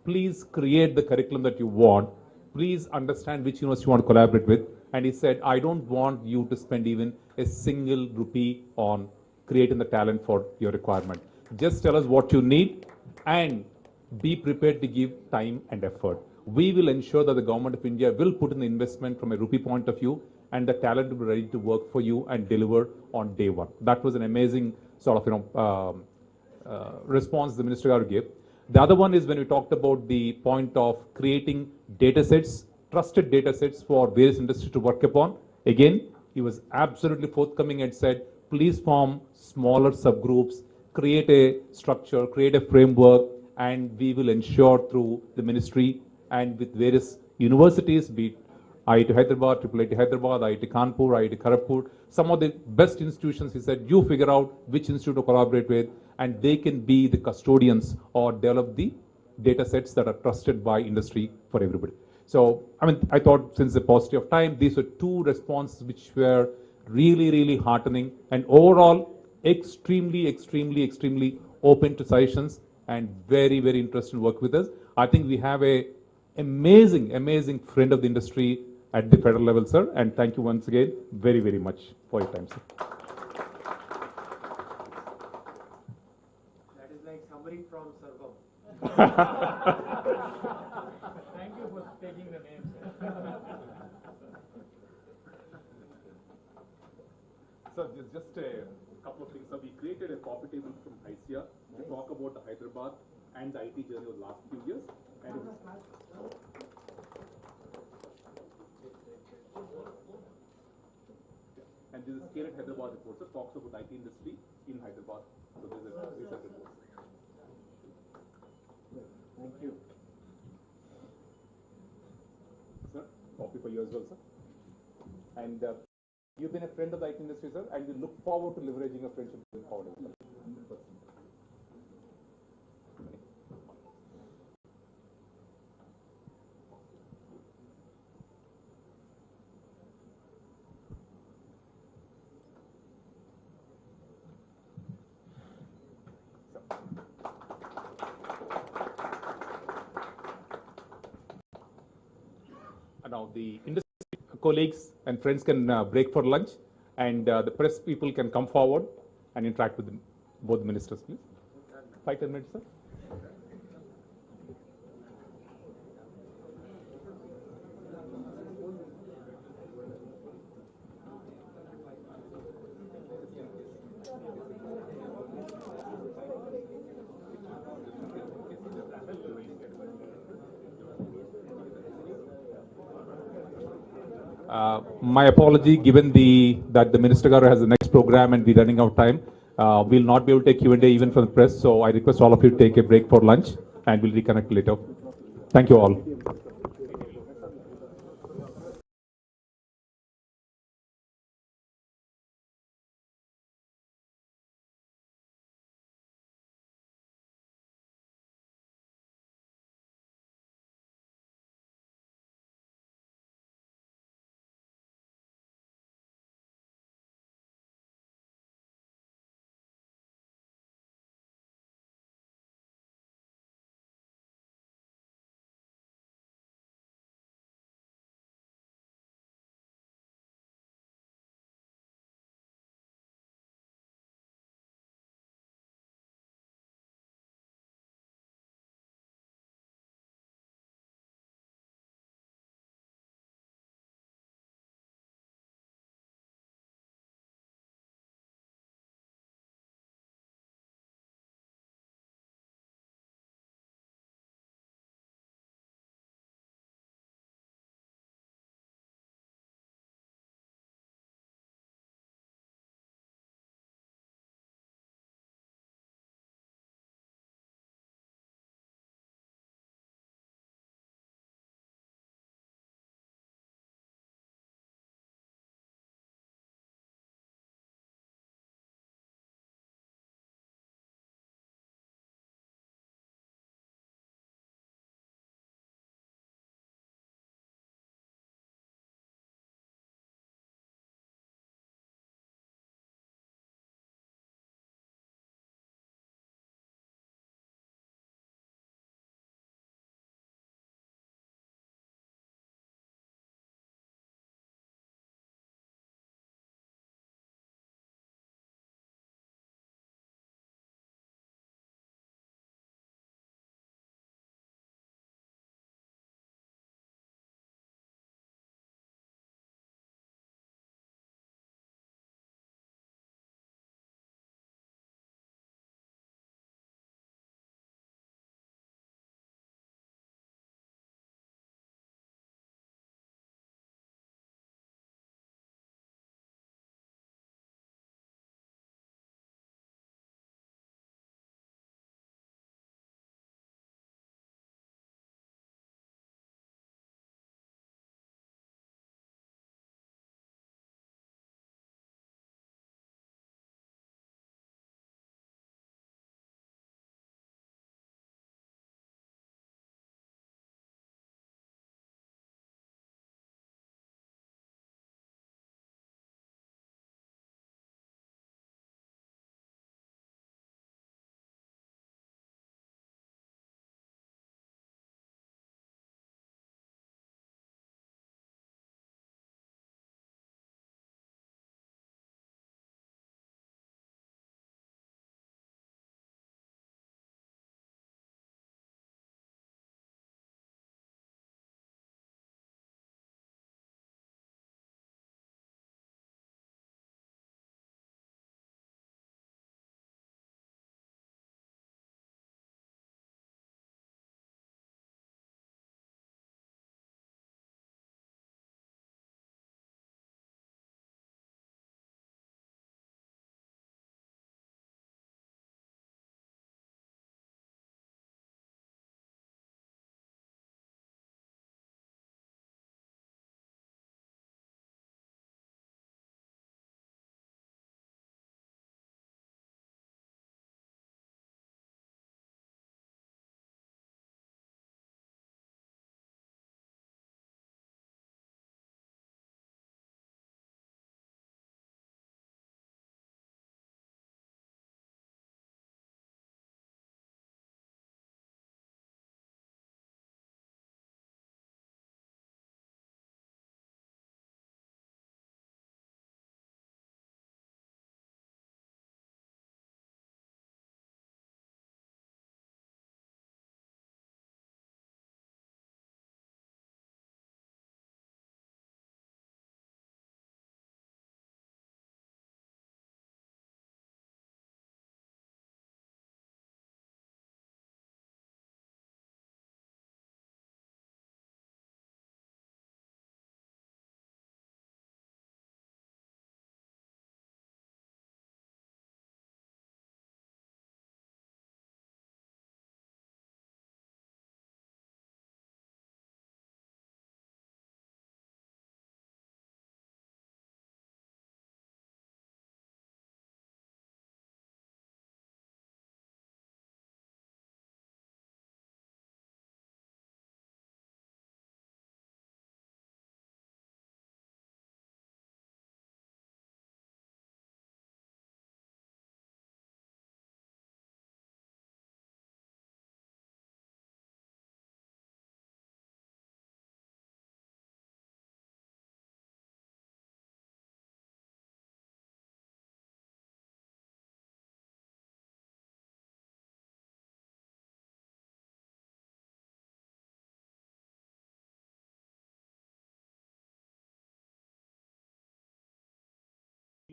please create the curriculum that you want. Please understand which university you want to collaborate with. And he said, I don't want you to spend even a single rupee on creating the talent for your requirement. Just tell us what you need and be prepared to give time and effort. We will ensure that the government of India will put in the investment from a rupee point of view, and the talent will be ready to work for you and deliver on day one. That was an amazing sort of response the Minister gave. The other one is when we talked about the point of creating data sets, trusted data sets for various industries to work upon. Again, he was absolutely forthcoming and said, please form smaller subgroups, create a structure, create a framework, and we will ensure through the ministry and with various universities, be it IIT Hyderabad, IIIT Hyderabad, IIT Kanpur, IIT Kharagpur, some of the best institutions, he said, you figure out which institute to collaborate with, and they can be the custodians or develop the data sets that are trusted by industry for everybody. So, I mean, I thought since the paucity of time, these were two responses which were really, really heartening and overall extremely open to suggestions and very, very interested to work with us. I think we have a amazing friend of the industry at the federal level, sir. And thank you once again very, very much for your time, sir. That is like summary from Sarvam. Thank you for taking the name. So just a couple of things. So we created a coffee table from ICIA to talk about the Hyderabad and the IT journey of the last few years. And this is Scale at Hyderabad report, that talks about IT industry in Hyderabad. So this is a research report. Thank you. Sir, copy for you as well, sir. And you've been a friend of the IT industry, sir, and we look forward to leveraging a friendship going forward. Now the industry colleagues and friends can break for lunch, and the press people can come forward and interact with both ministers, please. 5-10 minutes, sir. My apology, given that the Minister Garu has the next program and we're running out of time, we'll not be able to take Q&A even from the press. So I request all of you to take a break for lunch and we'll reconnect later. Thank you all.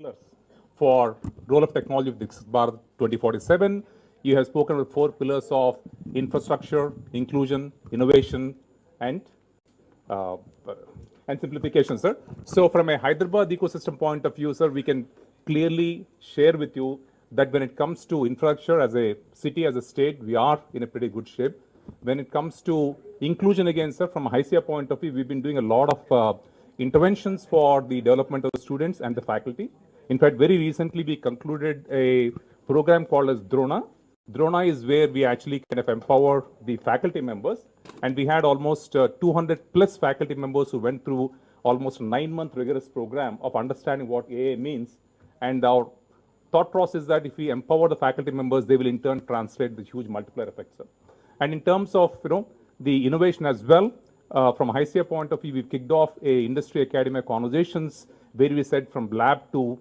pillars for role of technology of Viksit Bharat 2047. You have spoken about 4 pillars of infrastructure, inclusion, innovation, and uh, simplification, sir. So from a Hyderabad ecosystem point of view, sir, we can clearly share with you that when it comes to infrastructure as a city, as a state, we are in a pretty good shape. When it comes to inclusion again, sir, from a HICIA point of view, we've been doing a lot of interventions for the development of the students and the faculty. In fact, very recently we concluded a program called as Drona. Drona is where we actually kind of empower the faculty members, and we had almost 200 plus faculty members who went through almost a 9-month rigorous program of understanding what AA means. And our thought process is that if we empower the faculty members, they will in turn translate the huge multiplier effect, sir. And in terms of the innovation as well, from a HICIA point of view, we've kicked off a industry academia conversations where we said from lab to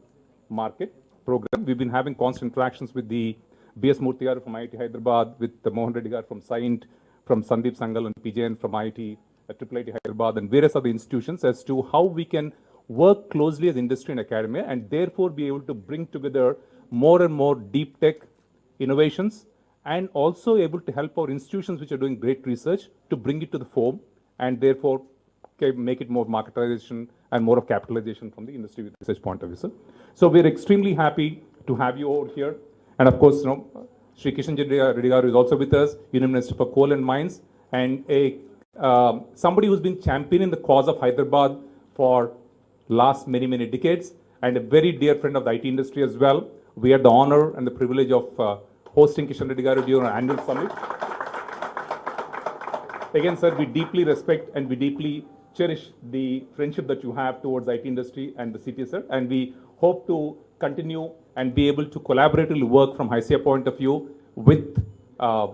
market program. We've been having constant interactions with the BS Murthy garu from IIT Hyderabad, with the Mohan Reddy garu from Science, from Sandeep Sangal and PJN from IIT, IIT Hyderabad, and various other institutions as to how we can work closely as industry and academia, and therefore be able to bring together more and more deep tech innovations, and also able to help our institutions which are doing great research to bring it to the fore, and therefore make it more marketization and more of capitalization from the industry research point of view, sir. So we're extremely happy to have you over here. And of course, Shri Kishan Reddy garu is also with us, Union Minister for Coal and Mines, and somebody who's been championing the cause of Hyderabad for last many, many decades, and a very dear friend of the IT industry as well. We had the honor and the privilege of hosting Kishan Reddy garu during our annual summit. Again, sir, we deeply respect and we deeply cherish the friendship that you have towards IT industry and the city, sir, and we hope to continue and be able to collaboratively work from HICIA point of view with the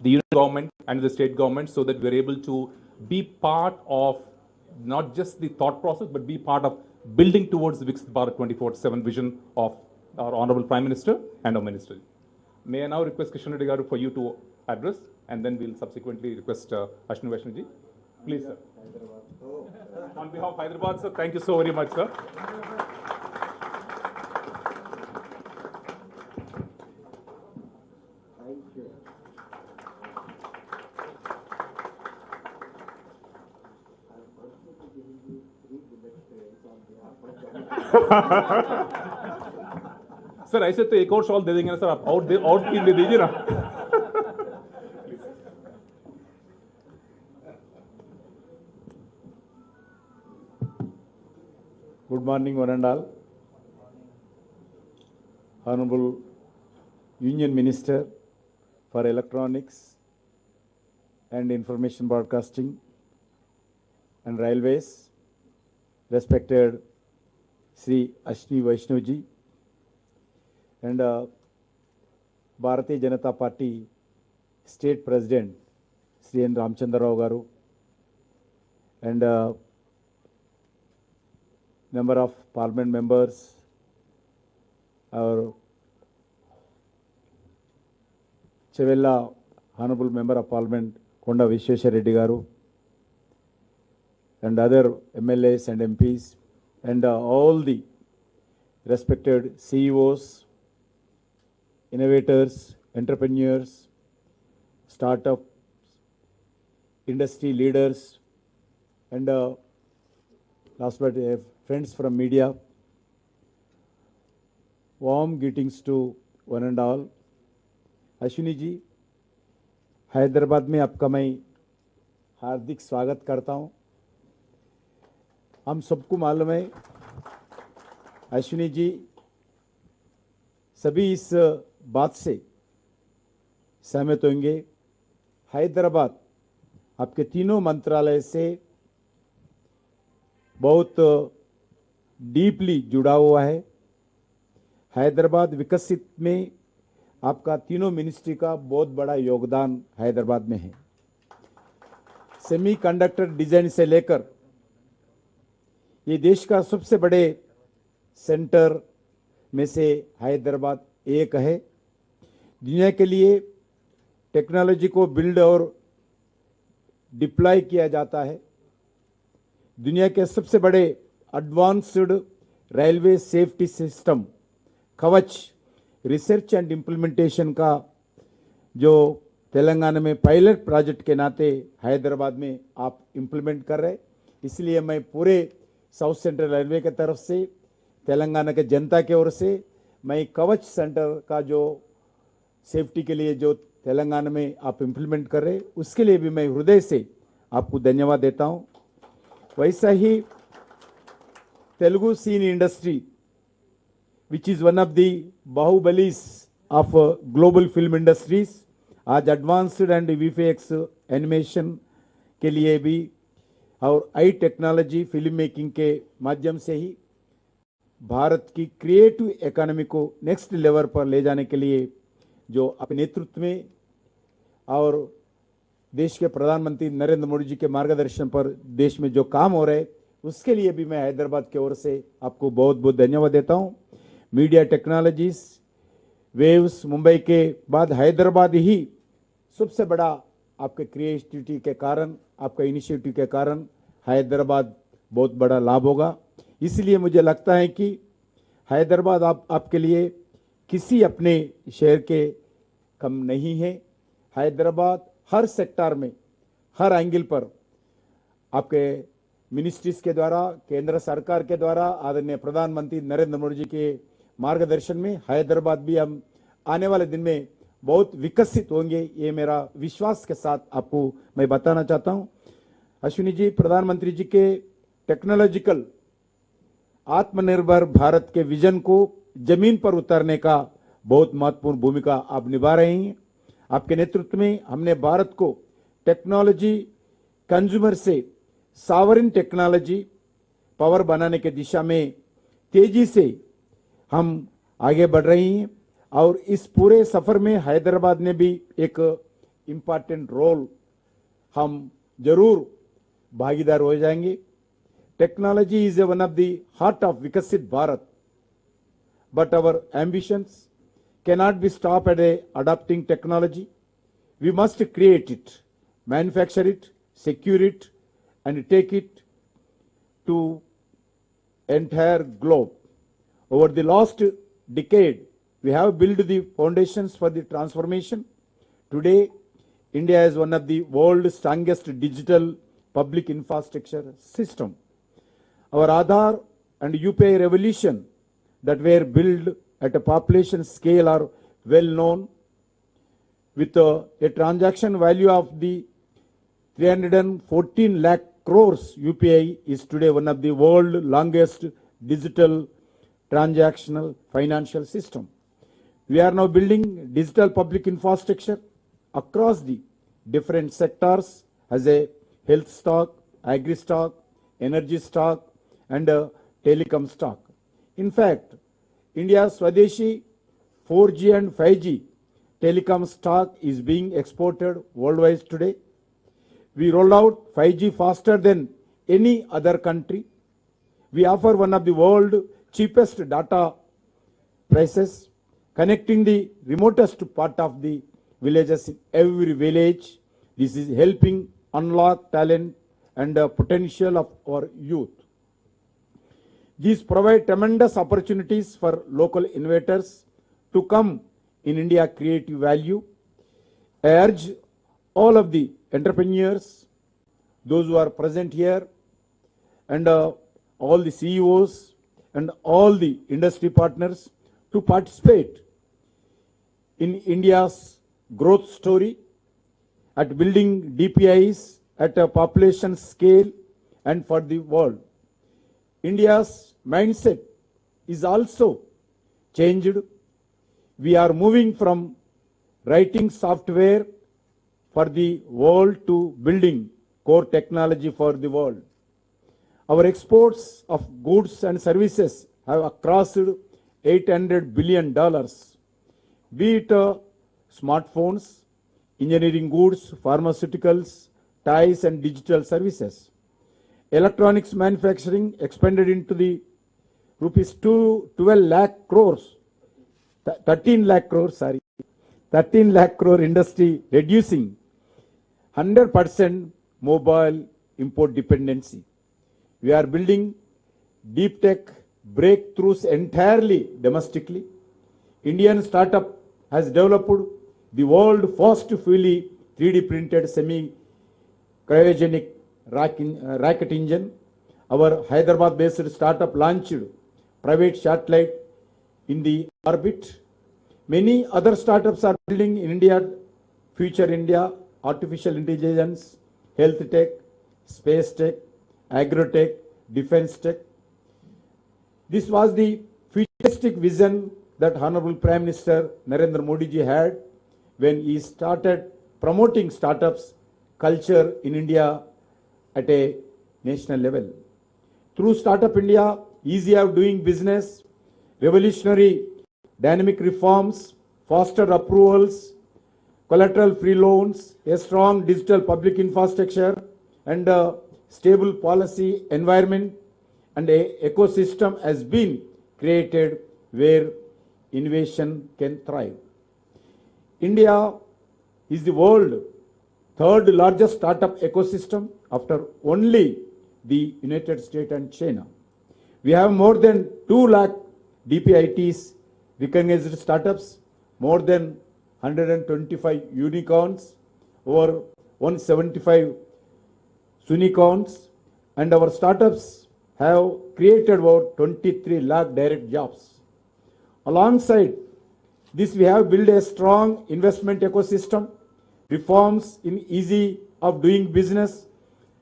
union government and the state government, so that we're able to be part of not just the thought process, but be part of building towards the Viksit Bharat 24/7 vision of our Honorable Prime Minister and our Minister. May I now request Kishan Reddy garu for you to address, and then we'll subsequently request Ashwini Vaishnaw ji. Please, sir. On behalf of Hyderabad, sir, thank you so very much, sir. Sir ऐसे तो एक और shawl दे देंगे ना sir, आप और 3 दे दीजिए ना. Good morning, one and all. Honorable Union Minister for Electronics and Information Broadcasting and Railways, respected Sri Ashwini Vaishnaw ji, and Bharatiya Janata Party State President Sri N. Ramchandra Rao garu, and number of Parliament members, our Chevella Honorable Member of Parliament Konda Vishweshwar Reddy garu, and other MLAs and MPs, and all the respected CEOs, innovators, entrepreneurs, startup, industry leaders, and last but friends from media. Warm greetings to one and all. Ashwini ji, Hyderabad में आपका मैं हार्दिक स्वागत करता हूं. हम सबको मालूम है अश्विनी जी, सभी इस बात से सहमत होंगे, हैदराबाद आपके तीनों मंत्रालय से बहुत डीपली जुड़ा हुआ है. हैदराबाद विकसित में आपका तीनों मिनिस्ट्री का बहुत बड़ा योगदान हैदराबाद में है. सेमीकंडक्टर डिजाइन से लेकर ये देश का सबसे बड़े सेंटर में से हैदराबाद एक है. दुनिया के लिए टेक्नोलॉजी को बिल्ड और डिप्लॉय किया जाता है. दुनिया के सबसे बड़े एडवांस्ड रेलवे सेफ्टी सिस्टम कवच रिसर्च एंड इम्प्लीमेंटेशन का जो तेलंगाना में पायलट प्रोजेक्ट के नाते हैदराबाद में आप इम्प्लीमेंट कर रहे, इसलिए मैं पूरे साउथ सेंट्रल रेलवे के तरफ से तेलंगाना के जनता की ओर से मैं कवच सेंटर का जो सेफ्टी के लिए जो तेलंगाना में आप इम्प्लीमेंट कर रहे, उसके लिए भी मैं हृदय से आपको धन्यवाद देता हूं। वैसा ही Telugu cine industry which is one of the bahubalis of global film industries, आज एडवांस्ड एंड वीएफएक्स एनिमेशन के लिए भी और आई टेक्नोलॉजी फिल्म मेकिंग के माध्यम से ही भारत की क्रिएटिव इकोनॉमी को नेक्स्ट लेवल पर ले जाने के लिए जो अपने नेतृत्व में और देश के प्रधानमंत्री नरेंद्र मोदी जी के मार्गदर्शन पर देश में जो काम हो रहे, उसके लिए भी मैं हैदराबाद की ओर से आपको बहुत बहुत धन्यवाद देता हूं। मीडिया टेक्नोलॉजीज वेव्स मुंबई के बाद हैदराबाद ही सबसे बड़ा आपके क्रिएटिविटी के कारण, आपका इनिशिएटिव के कारण हैदराबाद बहुत बड़ा लाभ होगा। इसलिए मुझे लगता है कि हैदराबाद आपके लिए किसी अपने शहर के कम नहीं है। हैदराबाद हर सेक्टर में, हर एंगल पर आपके मिनिस्ट्रीज के द्वारा, केंद्र सरकार के द्वारा, आदरणीय प्रधानमंत्री नरेंद्र मोदी जी के मार्गदर्शन में हैदराबाद भी हम आने वाले दिन में बहुत विकसित होंगे, ये मेरा विश्वास के साथ आपको मैं बताना चाहता हूं। अश्विनी जी, प्रधानमंत्री जी के टेक्नोलॉजिकल आत्मनिर्भर भारत के विजन को जमीन पर उतारने का बहुत महत्वपूर्ण भूमिका आप निभा रहे हैं। आपके नेतृत्व में हमने भारत को टेक्नोलॉजी कंज्यूमर से सॉवरेन टेक्नोलॉजी पावर बनाने के दिशा में तेजी से हम आगे बढ़ रहे हैं और इस पूरे सफर में हैदराबाद ने भी एक इम्पॉर्टेंट रोल हम जरूर भागीदार हो जाएंगे। Technology is one of the heart of विकसित भारत, but our ambitions cannot be stopped at adopting technology. We must create it, manufacture it, secure it, and take it to entire globe. Over the last decade, we have built the foundations for the transformation. Today, India is one of the world's strongest digital public infrastructure system. Our Aadhaar and UPI revolution that were built at a population scale are well known, with a transaction value of the 314 lakh crores. UPI is today one of the world's longest digital transactional financial system. We are now building digital public infrastructure across the different sectors as a health stock, agri stock, energy stock, and telecom stock. In fact, India's Swadeshi 4G and 5G telecom stock is being exported worldwide today. We rolled out 5G faster than any other country. We offer one of the world's cheapest data prices, connecting the remotest part of the villages in every village. This is helping unlock talent and potential of our youth. These provide tremendous opportunities for local innovators to come in India creative value. I urge all of the entrepreneurs, those who are present here, and all the CEOs and all the industry partners to participate in India's growth story at building DPIs at a population scale and for the world. India's mindset is also changed. We are moving from writing software for the world to building core technology for the world. Our exports of goods and services have crossed $800 billion, be it smartphones, engineering goods, pharmaceuticals, ties and digital services. Electronics manufacturing expanded into the rupees 12 lakh crores, 13 lakh crores, 13 lakh crore industry, reducing 100% mobile import dependency. We are building deep tech, breakthroughs entirely domestically. Indian startup has developed the world's first fully 3D printed semi-cryogenic rocket engine. Our Hyderabad-based startup launched private satellite in the orbit. Many other startups are building in India, future India, artificial intelligence, health tech, space tech, agro-tech, defense tech. This was the futuristic vision that Honorable Prime Minister Narendra Modi ji had when he started promoting startups culture in India at a national level. Through Startup India, easy of doing business, revolutionary dynamic reforms, faster approvals, collateral-free loans, a strong digital public infrastructure, and a stable policy environment and an ecosystem has been created where innovation can thrive. India is the world's third largest startup ecosystem after only the United States and China. We have more than 2 lakh DPITs, recognized startups, more than 125 unicorns, over 175 unicorns, and our startups have created about 23 lakh direct jobs. Alongside this, we have built a strong investment ecosystem, reforms in easy of doing business,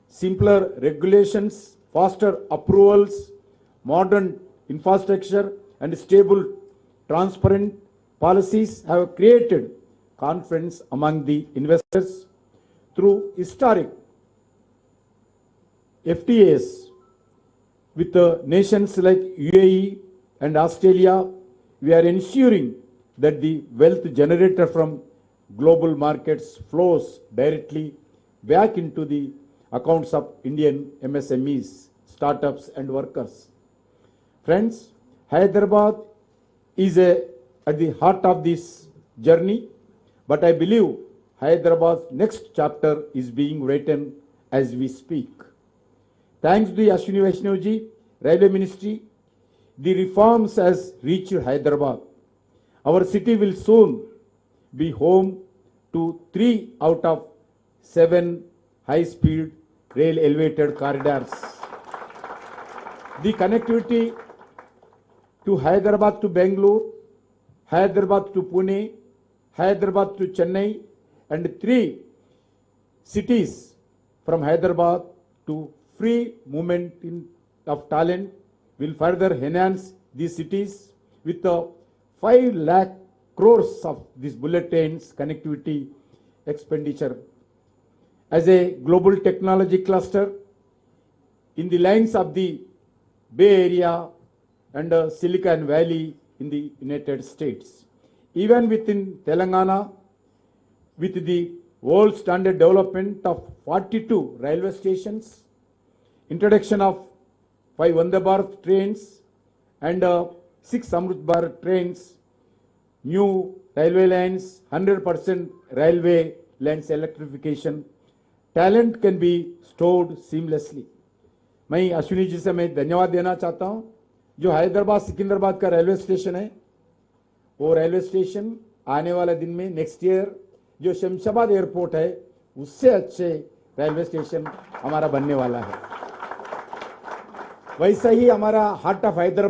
simpler regulations, faster approvals, modern infrastructure, and stable, transparent policies have created confidence among the investors. Through historic FTAs with the nations like UAE and Australia, we are ensuring that the wealth generated from global markets flows directly back into the accounts of Indian MSMEs, startups and workers. Friends, Hyderabad is at the heart of this journey, but I believe Hyderabad's next chapter is being written as we speak. Thanks to the Ashwini Vaishnaw ji, Railway Ministry, the reforms has reached Hyderabad. Our city will soon be home to 3 out of 7 high-speed rail elevated corridors. The connectivity to Hyderabad to Bangalore, Hyderabad to Pune, Hyderabad to Chennai, and 3 cities from Hyderabad to free movement of talent will further enhance these cities with 5 lakh crores of these bullet trains connectivity expenditure. As a global technology cluster in the lines of the Bay Area and Silicon Valley in the United States. Even within Telangana, with the world standard development of 42 railway stations, introduction of 5 Vande Bharat trains and 6 Amrit Bharat trains, new railway lines, 100% railway lines electrification, talent can be stored seamlessly. मैं अश्विनी जी से मैं धन्यवाद देना चाहता हूं, जो हैदराबाद सिकंदराबाद का railway station है, वो रेलवे स्टेशन आने वाले दिन में नेक्स्ट ईयर जो शमशाबाद एयरपोर्ट है उससे अच्छे रेलवे स्टेशन हमारा बनने वाला है. वैसा ही हमारा हार्ट ऑफ हैदराबाद